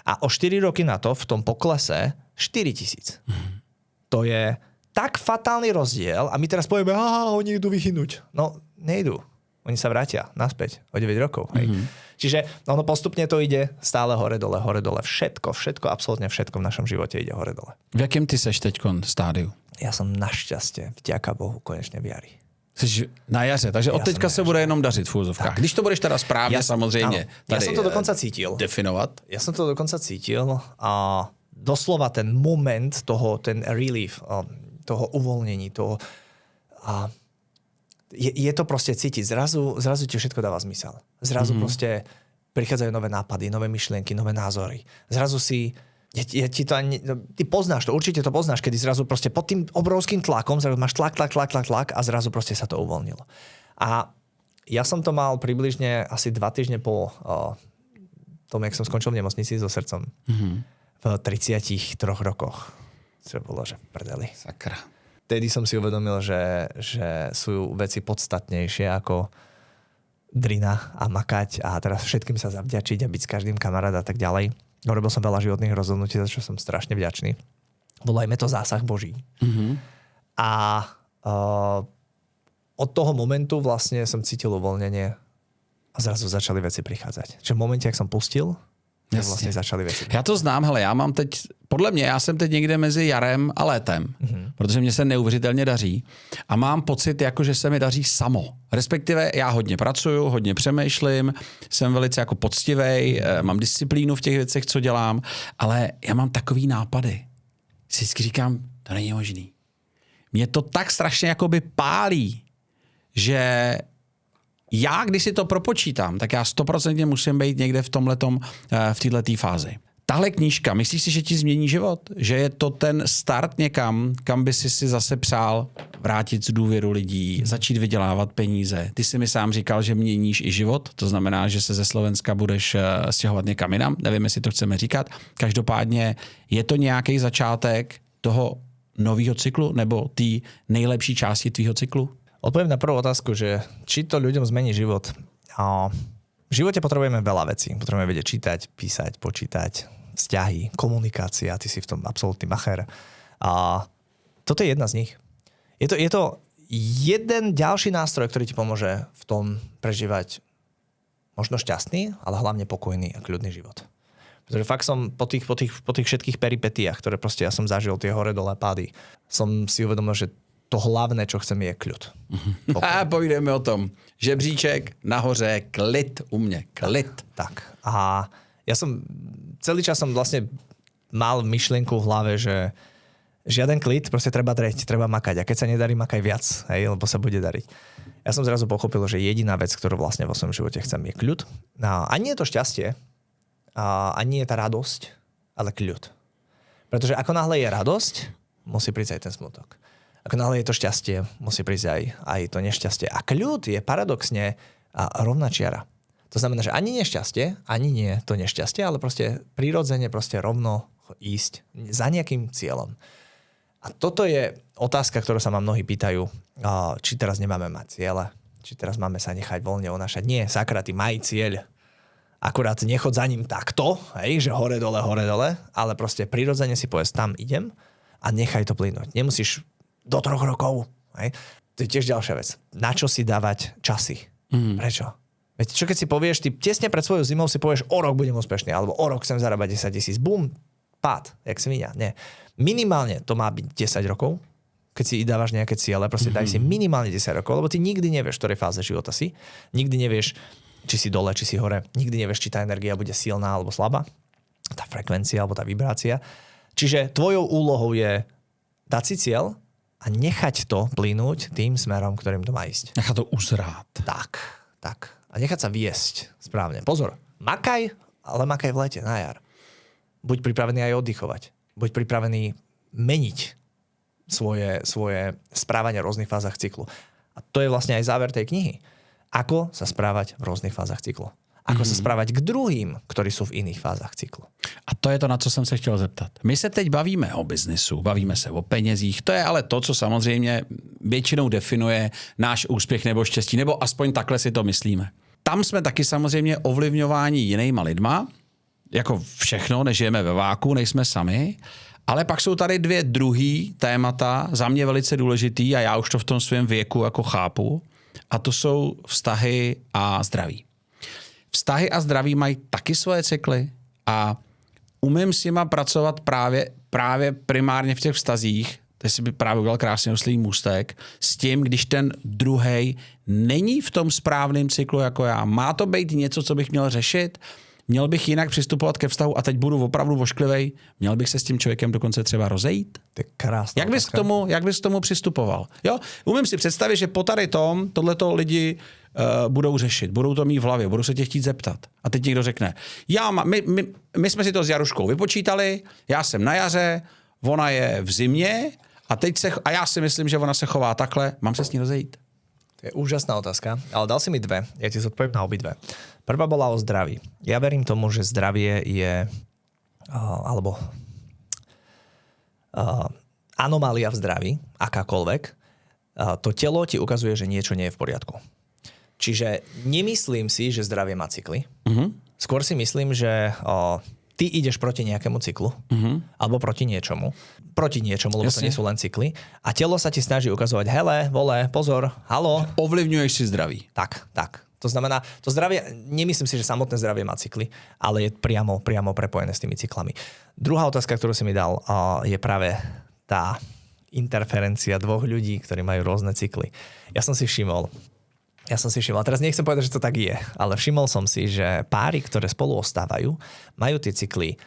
a o 4 roky na to v tom poklese 4,000. To je tak fatálny rozdiel a my teraz povieme, oni idú vyhynúť. No, nejdú. Oni sa vrátia naspäť o 9 rokov. Hej. Čiže ono postupne to ide stále hore-dole, hore-dole. Všetko, absolútne všetko v našom živote ide hore-dole. V jakém ty seš teďkon stádiu? Ja som našťastie, vďaka Bohu, konečne v jari. Jsi na jaře, takže od teďka se bude jenom dařit v úzovkách. Když to budeš teda správně samozřejmě ja som to dokonca cítil. Definovat. Ja som to dokonca cítil a doslova ten moment toho, ten relief, toho uvoľnení, toho je to proste cítiť. Zrazu ti všetko dáva zmysel. Zrazu proste prichádzajú nové nápady, nové myšlienky, nové názory. Zrazu si ty poznáš to, určite to poznáš, kedy zrazu proste pod tým obrovským tlakom, zrazu máš tlak a zrazu proste sa to uvoľnilo. A ja som to mal približne asi 2 týždne po tom, jak som skončil v nemocnici so srdcom. V 33 rokoch. Čo bolo, že v prdeli. Sakra. Vtedy som si uvedomil, že sú veci podstatnejšie ako drina a makať a teraz všetkým sa zavďačiť a byť s každým kamarát a tak ďalej. Robil som veľa životných rozhodnutí, za čo som strašne vďačný. Volajme to zásah Boží. A od toho momentu vlastne som cítil uvoľnenie a zrazu začali veci prichádzať. Čiže v momente, jak som pustil, tak vlastně začaly věci. Já to znám, hele, já mám teď, podle mě, já jsem teď někde mezi jarem a létem, protože mě se neuvěřitelně daří a mám pocit, jako, že se mi daří samo. Respektive já hodně pracuju, hodně přemýšlím, jsem velice jako poctivej, mám disciplínu v těch věcech, co dělám, ale já mám takový nápady. Si vždycky říkám, to není možný. Mě to tak strašně jakoby pálí, že já, když si to propočítám, tak já 100% musím být někde v tomhletom, v této fázi. Tahle knížka, myslíš si, že ti změní život? Že je to ten start někam, kam by si zase přál vrátit z důvěru lidí, začít vydělávat peníze? Ty si mi sám říkal, že měníš i život, to znamená, že se ze Slovenska budeš stěhovat někam jinam, nevím, jestli to chceme říkat. Každopádně je to nějaký začátek toho nového cyklu nebo té nejlepší části tvýho cyklu? Odpoviem na prvú otázku, že či to ľuďom zmení život. V živote potrebujeme veľa vecí. Potrebujeme vedieť čítať, písať, počítať, vzťahy, komunikácia. Ty si v tom absolútny macher. A toto je jedna z nich. Je to jeden ďalší nástroj, ktorý ti pomôže v tom prežívať možno šťastný, ale hlavne pokojný a kľudný život. Pretože fakt som po tých všetkých peripetiách, ktoré proste ja som zažil, tie hore-dole pády, som si uvedomil, že to hlavné, čo chcem, je kľud. A povídeme o tom. Žebříček, nahoře, klid u mne. Klid. Tak. A ja som celý čas som vlastne mal myšlienku v hlave, že žiaden klid, proste treba dreť, treba makať. A keď sa nedarí, makaj viac, hej, lebo sa bude dariť. Ja som zrazu pochopil, že jediná vec, ktorú vlastne vo svojom živote chcem, je kľud. A nie je to šťastie, a nie je tá radosť, ale kľud. Pretože ako náhle je radosť, musí prísť aj ten smutok. Ako náhle je to šťastie, musí prísť aj to nešťastie. A kľud je paradoxne rovná čiara. To znamená, že ani nešťastie, ani nie to nešťastie, ale proste prirodzene proste rovno ísť za nejakým cieľom. A toto je otázka, ktorú sa ma mnohí pýtajú. či teraz nemáme mať ciele, či teraz máme sa nechať voľne unášať. Nie, sakra, ty maj cieľ. Akurát nechod za ním takto, hej, že hore, dole, ale proste prirodzene si povedz, tam idem a nechaj to plynúť. Nemusíš do 3 rokov. Hej. To je tiež ďalšia vec. Na čo si dávať časy? Prečo? Veď čo keď si povieš, ty tesne pred svojou zimou si povieš, o rok budem úspešný, alebo o rok chcem zarábať 10 000. Bum, pád, jak svinia. Nie. Minimálne to má byť 10 rokov, keď si dávaš nejaké ciele, proste daj si minimálne 10 rokov, lebo ty nikdy nevieš, v ktorej fáze života si. Nikdy nevieš, či si dole, či si hore. Nikdy nevieš, či tá energia bude silná alebo slabá. Tá frekvencia alebo tá vibrácia. Čiže tvojou úlohou je dať si cieľ a nechať to plynúť tým smerom, ktorým to má ísť. Nechať to uzrát. Tak. A nechať sa viesť správne. Pozor, makaj, ale makaj v lete, na jar. Buď pripravený aj oddychovať. Buď pripravený meniť svoje správanie v rôznych fázach cyklu. A to je vlastne aj záver tej knihy. Ako sa správať v rôznych fázach cyklu. Ako sa správať k druhým, ktorí sú v iných fázach cyklu. A to je to, na co jsem se chtěl zeptat. My se teď bavíme o biznesu, bavíme se o penězích, to je ale to, co samozřejmě většinou definuje náš úspěch nebo štěstí, nebo aspoň takhle si to myslíme. Tam jsme taky samozřejmě ovlivňováni jinýma lidma, jako všechno, nežijeme ve váku, nejsme sami, ale pak jsou tady 2 druhý témata, za mě velice důležitý a já už to v tom svém věku jako chápu, a to jsou vztahy a zdraví. Vztahy a zdraví mají taky svoje cykly a umím s nima pracovat právě primárně v těch vztazích, teď si by právě udělal krásně oslý můstek, s tím, když ten druhej není v tom správném cyklu jako já. Má to být něco, co bych měl řešit? Měl bych jinak přistupovat ke vztahu a teď budu opravdu vošklivej? Měl bych se s tím člověkem dokonce třeba rozejít? To je krásná Jak bys k tomu přistupoval? Jo? Umím si představit, že po tady tom tohleto lidi budou řešit, budou to mít v hlavě, budou se tě chtít zeptat. A teď někdo řekne, my jsme si to s Jaruškou vypočítali, já jsem na jaře, ona je v zimě a já si myslím, že ona se chová takhle, mám se s ní rozejít? To je úžasná otázka, ale dal si mi 2, ja ti zodpoviem na obidve. Prvá bola o zdraví. Ja verím tomu, že zdravie je anomália v zdraví, akákoľvek. To telo ti ukazuje, že niečo nie je v poriadku. Čiže nemyslím si, že zdravie má cykly. Skôr si myslím, že ty ideš proti nejakému cyklu alebo proti niečomu, lebo to nie sú len cykly. A telo sa ti snaží ukazovať, hele, vole, pozor, halo. Ovlivňuješ si zdraví. Tak. To znamená, to zdravie, nemyslím si, že samotné zdravie má cykly, ale je priamo prepojené s tými cyklami. Druhá otázka, ktorú si mi dal, je práve tá interferencia 2 ľudí, ktorí majú rôzne cykly. Ja som si všimol, a teraz nechcem povedať, že to tak je, ale všimol som si, že páry, ktoré spolu ostávajú, majú tie cykly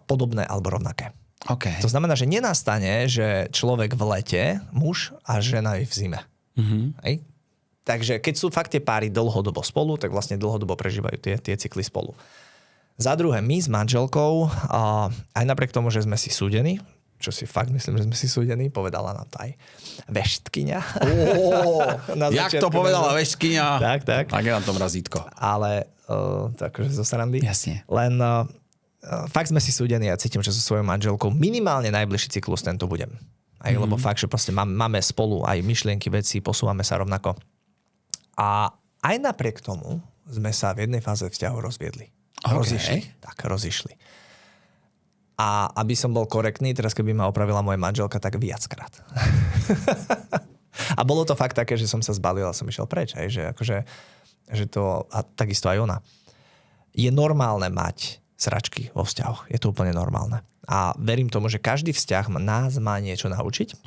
podobné alebo rovnaké. Okay. To znamená, že nenastane, že človek v lete, muž a žena je v zime. Hej? Takže keď sú fakt tie páry dlhodobo spolu, tak vlastne dlhodobo prežívajú tie cykly spolu. Za druhé, my s manželkou, aj napriek tomu, že sme si súdení, čo si fakt myslím, že sme si súdení, povedala nám to aj veštkyňa. Jak to povedala veštkyňa? Tak. Tak je na tom razítko. Ale takže zo srandy. Jasne. Len fakt sme si súdení a cítim, že so svojou manželkou minimálne najbližší cyklus tento budem. Aj, lebo fakt, že proste máme spolu aj myšlienky, veci, posúvame sa rovnako. A aj napriek tomu sme sa v jednej fáze vzťahu rozviedli. Rozišli. A aby som bol korektný, teraz keby ma opravila moja manželka, tak viackrát. A bolo to fakt také, že som sa zbalil a som išiel preč. Hej, že akože, že to, a takisto aj ona. Je normálne mať sračky vo vzťahoch. Je to úplne normálne. A verím tomu, že každý vzťah nás má niečo naučiť.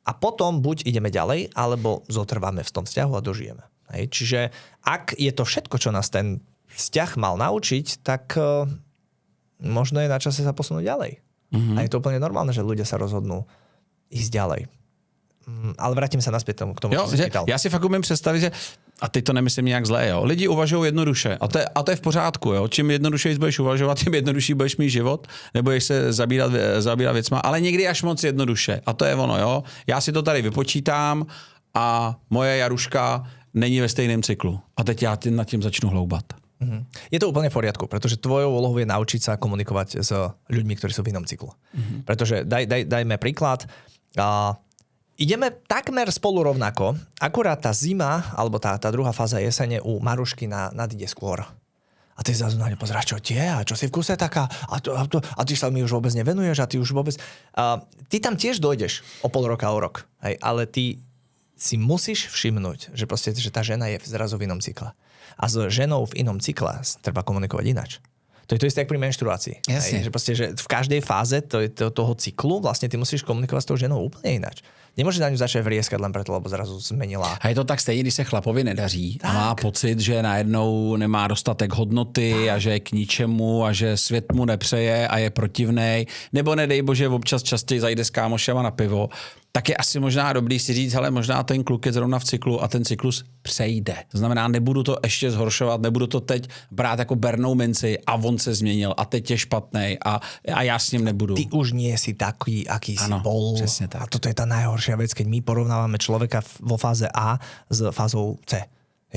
A potom buď ideme ďalej, alebo zotrváme v tom vzťahu a dožijeme. Hej? Čiže ak je to všetko, čo nás ten vzťah mal naučiť, tak možno je na čase sa posunúť ďalej. A je to úplne normálne, že ľudia sa rozhodnú ísť ďalej. Ale vrátim sa naspäť k tomu, čo si pýtal. Já si fakt umím představit, že a teď to nemyslím nějak zlé, jo. Lidi uvažují jednoduše a to je v pořádku, jo. Čím jednodušeji budeš uvažovat, tím jednodušší budeš mít život, nebudeš se zabírat věcma, ale někdy až moc jednoduše. A to je ono, jo. Já si to tady vypočítám a moje Jaruška není ve stejném cyklu. A teď já nad tím začnu hloubat. Je to úplne v poriadku, pretože tvojou úlohou je naučiť sa komunikovať s ľuďmi, ktorí sú v inom cyklu. Pretože dajme príklad, ideme takmer spolu rovnako, akurát tá zima, alebo tá druhá fáza jesene u Marušky nadíde skôr. A ty zrazu na ňu pozeráš, čo tie, a čo si v kuse taká, a ty sa mi už vôbec nevenuješ, a ty už vôbec... Ty tam tiež dojdeš o pol roka, o rok, hej, ale ty si musíš všimnúť, že proste, že tá žena je zrazu v inom cykle. A s ženou v inom cykle treba komunikovať ináč. To je to isté, ako pri menštruácii. Jasne. Že proste, že v každej fáze toho cyklu vlastne ty musíš komunikovať s tou ženou úplne ináč. Nemôže na ňu začať vrieskať len preto, lebo zrazu zmenila. A je to tak stejně, když se chlapovi nedaří a má pocit, že najednou nemá dostatek hodnoty a že je k ničemu a že svět mu nepřeje a je protivnej, nebo nedej bože občas častěji zajde s kámošema na pivo, tak je asi možná dobrý si říct, hele, možná ten kluk je zrovna v cyklu a ten cyklus přejde. To znamená, nebudu to ještě zhoršovat, nebudu to teď brát jako bernou minci a on se změnil a teď je špatnej a já s ním nebudu. Ty už nie si taký, aký si bol. Tak. A toto je tá najhoršia vec, keď my porovnávame človeka vo fáze A s fázou C.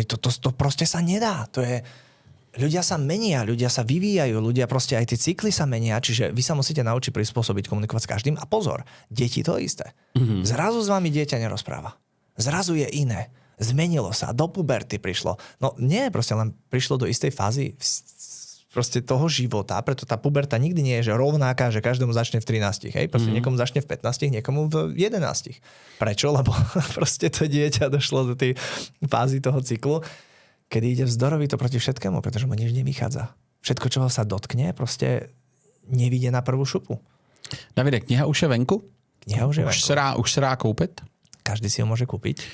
To proste sa nedá. To je... Ľudia sa menia, ľudia sa vyvíjajú, ľudia proste aj tie cykly sa menia, čiže vy sa musíte naučiť prispôsobiť, komunikovať s každým. A pozor, deti to isté. Mm-hmm. Zrazu s vami dieťa nerozpráva. Zrazu je iné. Zmenilo sa, do puberty prišlo. No nie, proste len prišlo do istej fázy proste toho života, preto tá puberta nikdy nie je že rovnaká, že každému začne v 13, hej? Proste niekomu začne v 15, niekomu v 11. Prečo? Lebo proste to dieťa došlo do tej fázy toho cyklu, kedy ide vzdorovito proti všetkému, pretože mu nič nevychádza. Všetko, čoho sa dotkne, proste nevidie na prvú šupu. Davide, kniha už je venku? Kniha už je venku. Už se dá koupit? Každý si ho může koupit.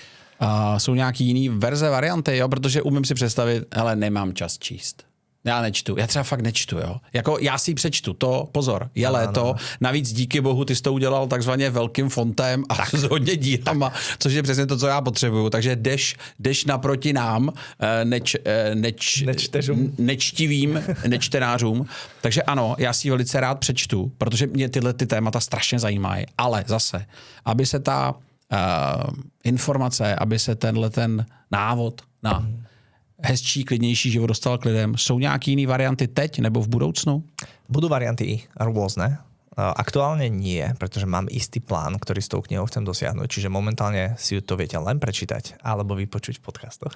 Jsou nějaký jiný verze, varianty, jo? Protože umím si představit, ale nemám čas číst. Já nečtu, já třeba fakt nečtu, jo. Jako já si přečtu, to, pozor, je léto, navíc díky bohu ty jsi to udělal takzvaně velkým fontem a s hodně dírama, což je přesně to, co já potřebuju, takže jdeš naproti nám, nečtivým nečtenářům, takže ano, já si velice rád přečtu, protože mě tyhle ty témata strašně zajímají, ale zase, aby se ta informace, aby se tenhle ten návod na hezčí, klidnější život dostal k lidem. Jsou nějaký jiný varianty teď nebo v budoucnu? Budú varianty rôzne. Aktuálne nie, pretože mám istý plán, ktorý s tou knihou chcem dosiahnuť, čiže momentálne si to viete len prečítať alebo vypočuť v podcastoch.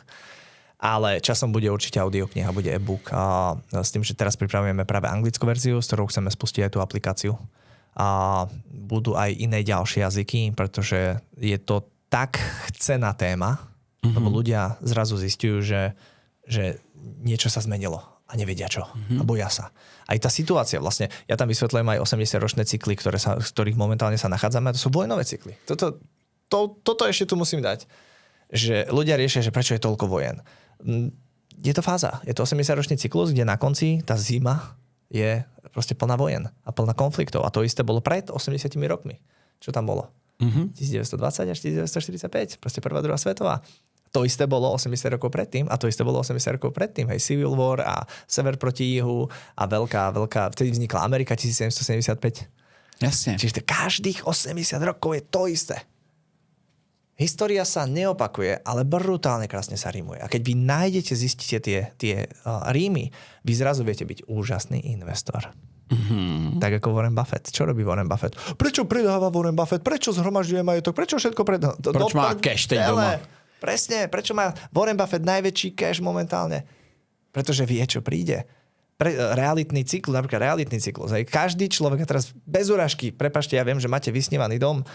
Ale časom bude určite audiokniha, bude e-book. S tým, že teraz pripravujeme práve anglickú verziu, s ktorou chceme spustiť aj tú aplikáciu. A budú aj iné ďalšie jazyky, pretože je to tak chcená téma, lebo ľudia zrazu zistujú, že niečo sa zmenilo a nevedia čo. A boja sa. Aj tá situácia vlastne, ja tam vysvetľujem aj 80-ročné cykly, z ktorých momentálne sa nachádzame, a to sú vojnové cykly. Toto ešte tu musím dať. Že ľudia riešia, že prečo je toľko vojen. Je to fáza. Je to 80-ročný cyklus, kde na konci tá zima je proste plná vojen a plná konfliktov. A to isté bolo pred 80 rokmi. Čo tam bolo? 1920 až 1945. Proste prvá, druhá svetová. To isté bolo 80 rokov predtým a to isté bolo 80 rokov predtým. Hej, Civil War a sever proti jihu a veľká, vtedy vznikla Amerika 1775. Jasne. Čiže každých 80 rokov je to isté. História sa neopakuje, ale brutálne krásne sa rímuje. A keď vy nájdete, zistíte tie rímy, vy zrazu viete byť úžasný investor. Mm-hmm. Tak ako Warren Buffett. Čo robí Warren Buffett? Prečo predáva Warren Buffett? Prečo zhromažďuje majetok? Prečo všetko predáva? Proč má cash teď doma? Presne, prečo má Warren Buffett najväčší cash momentálne? Pretože vie, čo príde. Realitný cyklus, napríklad realitný cyklus. Hej. Každý človek, a teraz bez urážky, prepáčte, ja viem, že máte vysnívaný dom,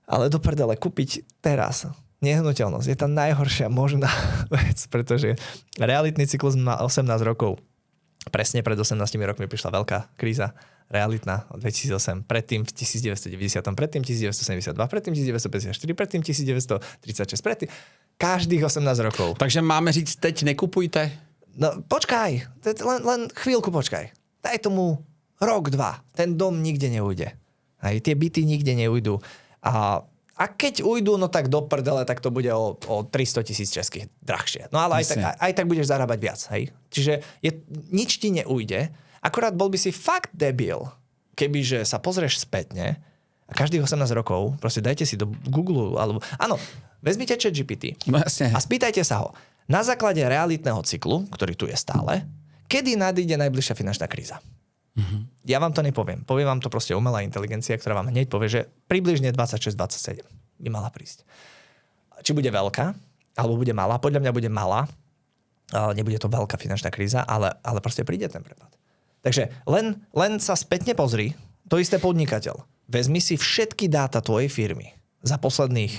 ale do prdele, kúpiť teraz nehnuteľnosť je tá najhoršia možná vec, pretože realitný cyklus má 18 rokov. Presne pred 18 rokmi prišla veľká kríza. Realitná od 2008, predtým v 1990, predtým 1972, predtým 1954, predtým 1936, predtým každých 18 rokov. Takže máme říct, teď nekupujte? No počkaj, len chvíľku počkaj. Daj tomu rok, dva. Ten dom nikde neujde. Aj tie byty nikde neujdu. A keď ujdu, no tak do prdele, tak to bude o 300 000 českých drahšie. No ale aj tak budeš zarábať viac. Hej? Čiže nič ti neujde. Akorát bol by si fakt debil, kebyže sa pozrieš spätne a každých 18 rokov, proste dajte si do Google, alebo áno, vezmite ChatGPT a spýtajte sa ho, na základe realitného cyklu, ktorý tu je stále, kedy nadíde najbližšia finančná kríza. Mm-hmm. Ja vám to nepoviem. Poviem vám to proste umelá inteligencia, ktorá vám hneď povie, že približne 26-27. by mala prísť. Či bude veľká, alebo bude malá. Podľa mňa bude malá. Nebude to veľká finančná kríza, ale proste príde ten prepad. Takže len sa spätne pozri, to isté podnikateľ. Vezmi si všetky dáta tvojej firmy za posledných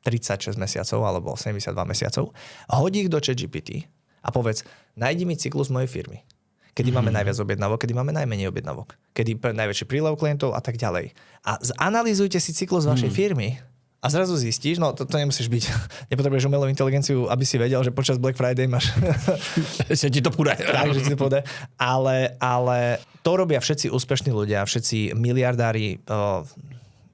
36 mesiacov alebo 72 mesiacov, hodí ich do ChatGPT a povedz, nájdi mi cyklus mojej firmy. Kedy máme najviac objednávok, kedy máme najmenej objednávok, kedy najväčší prílev klientov a tak ďalej. A zanalýzujte si cyklus vašej firmy a zrazu zistíš, no to nemusíš byť, nepotrebuješ umelú inteligenciu, aby si vedel, že počas Black Friday máš... že ti to pôjde. Tak, že ti to pôjde. Ale to robia všetci úspešní ľudia, všetci miliardári.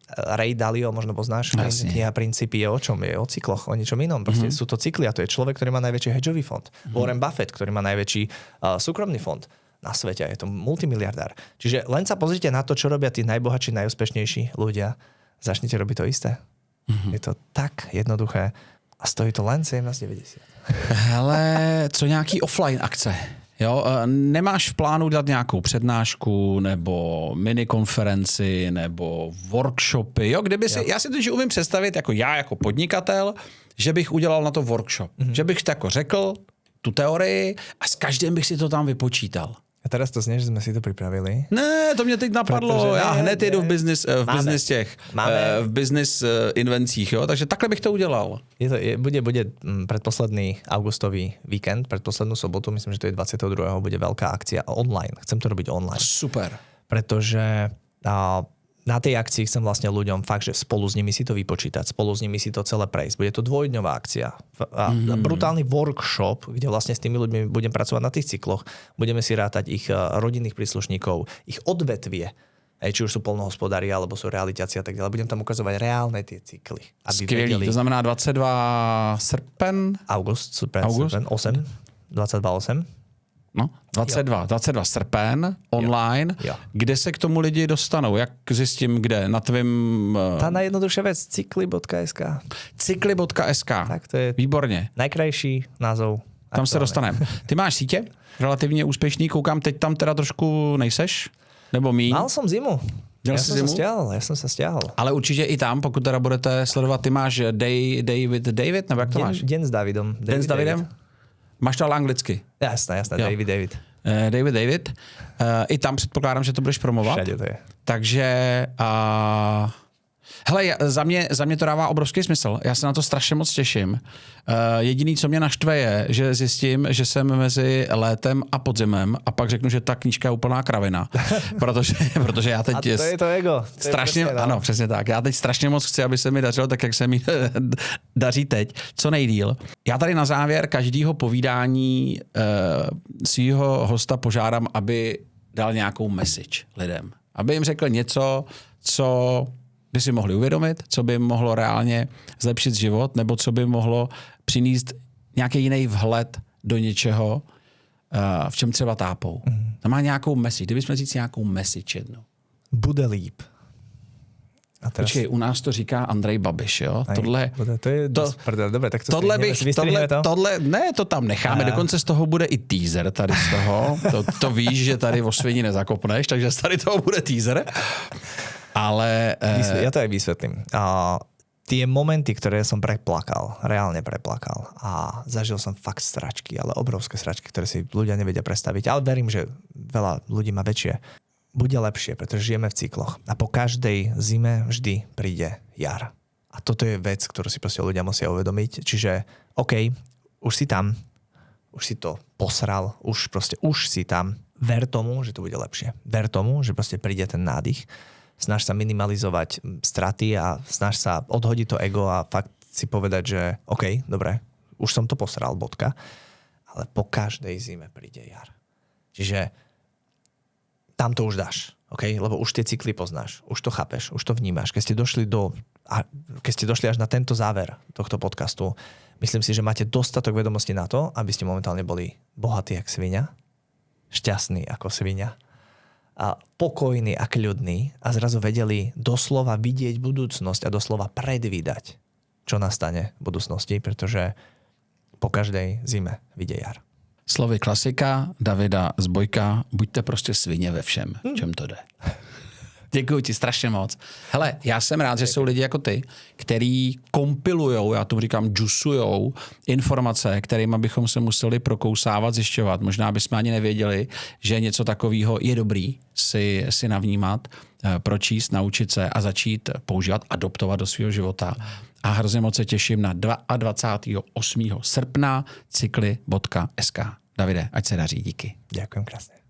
Ray Dalio, možno poznáš, kniha Princípy je o čom? Je o cykloch, o ničom inom. Proste sú to cykly a to je človek, ktorý má najväčší hedžový fond. Warren Buffett, ktorý má najväčší súkromný fond na svete. Je to multimiliardár. Čiže len sa pozrite na to, čo robia tí najbohatší, najúspešnejší ľudia. Začnite robiť to isté. Je to tak jednoduché a stojí to len 17,90. Hele, co nějaký offline akce? Jo, nemáš v plánu dělat nějakou přednášku nebo minikonferenci nebo workshopy, jo, kdyby si, já si to umím představit jako já jako podnikatel, že bych udělal na to workshop, že bych to jako řekl tu teorii a s každým bych si to tam vypočítal. A teraz to znie, že sme si to pripravili. Ne, to mě teď napadlo, já hned jedu v business invencích, jo, takže takhle bych to udělal. Bude predposledný augustový víkend, predposlednú sobotu, myslím, že to je 22. bude veľká akcia online. Chcem to robiť online. Super. Pretože na tej akcii chcem vlastne ľuďom fakt, že spolu s nimi si to vypočítať, spolu s nimi si to celé prejsť. Bude to dvojdňová akcia. Brutálny workshop, kde vlastne s tými ľuďmi budem pracovať na tých cykloch. Budeme si rátať ich rodinných príslušníkov, ich odvetvie, či už sú poľnohospodári, alebo sú realitáci a tak ďalej. Budem tam ukazovať reálne tie cykly. Skvělý, to znamená 22 srpen? August, srpen, 8, 22.8. No, 22 srpen, online. Jo. Kde se k tomu lidi dostanou? Jak zjistím, kde? Na tvým... Tá najjednoduchšia vec, cykly.sk. Cykly.sk. Tak to je výborně. Najkrajší názov. Tam se dostaneme. Ty máš sítě? Relativně úspěšný, koukám, teď tam teda trošku nejseš? Nebo míň? Mal som zimu. Ja som sa stiahol. Ale určitě i tam, pokud teda budete sledovat, ty máš Day with David, nebo jak to máš? Den s Davidom. Den s Davidem? Máš to ale anglicky. Jasné, David. David. I tam předpokládám, že to budeš promovat. Všade to je. Takže hele, za mě to dává obrovský smysl. Já se na to strašně moc těším. Jediný, co mě naštve, je, že zjistím, že jsem mezi létem a podzimem a pak řeknu, že ta knížka je úplná kravina. protože já teď... A to je to ego. To strašně, přesně, ano, přesně tak. Já teď strašně moc chci, aby se mi dařilo tak, jak se mi daří teď. Co nejdýl. Já tady na závěr každého povídání svýho hosta požádám, aby dal nějakou message lidem. Aby jim řekl něco, co by si mohli uvědomit, co by mohlo reálně zlepšit život, nebo co by mohlo přinést nějaký jiný vhled do něčeho, v čem třeba tápou. To má nějakou message. Kdybychom říct nějakou message jednu. Bude líp. A teraz... Počkej, u nás to říká Andrej Babiš, jo? Tohle... To je dobré, tak to to tam necháme, dokonce z toho bude i teaser tady z toho. To víš, že tady o svini nezakopneš, takže z tady toho bude teaser. Ale... Ja to aj vysvetlím. Tie momenty, ktoré som reálne preplakal a zažil som fakt sračky, ale obrovské sračky, ktoré si ľudia nevedia predstaviť. Ale verím, že veľa ľudí má väčšie. Bude lepšie, pretože žijeme v cykloch. A po každej zime vždy príde jar. A toto je vec, ktorú si proste ľudia musia uvedomiť. Čiže OK, už si tam, už si to posral, už si tam. Ver tomu, že to bude lepšie. Ver tomu, že proste príde ten nádych. Snaž sa minimalizovať straty a snaž sa odhodiť to ego a fakt si povedať, že OK, dobre, už som to posral, bodka, ale po každej zime príde jar. Čiže tam to už dáš, OK? Lebo už tie cykly poznáš, už to chápeš, už to vnímaš. Keď ste došli až na tento záver tohto podcastu, myslím si, že máte dostatok vedomostí na to, aby ste momentálne boli bohatí jak sviňa, šťastní ako sviňa, a pokojní a kľudní a zrazu vedeli doslova vidieť budúcnosť a doslova predvídať, čo nastane v budúcnosti, pretože po každej zime vidie jar. Slovy klasika Davida Zbojka, buďte prostě svině ve všem, čem to jde. Děkuji ti strašně moc. Hele, já jsem rád, že jsou lidi jako ty, který kompilujou, já tomu říkám džusujou, informace, kterými bychom se museli prokousávat, zjišťovat. Možná bychom ani nevěděli, že něco takového je dobrý si navnímat, pročíst, naučit se a začít používat, adoptovat do svého života. A hrozně moc se těším na 28. srpna cykly.sk. Davide, ať se daří, díky. Ďakujem krásne.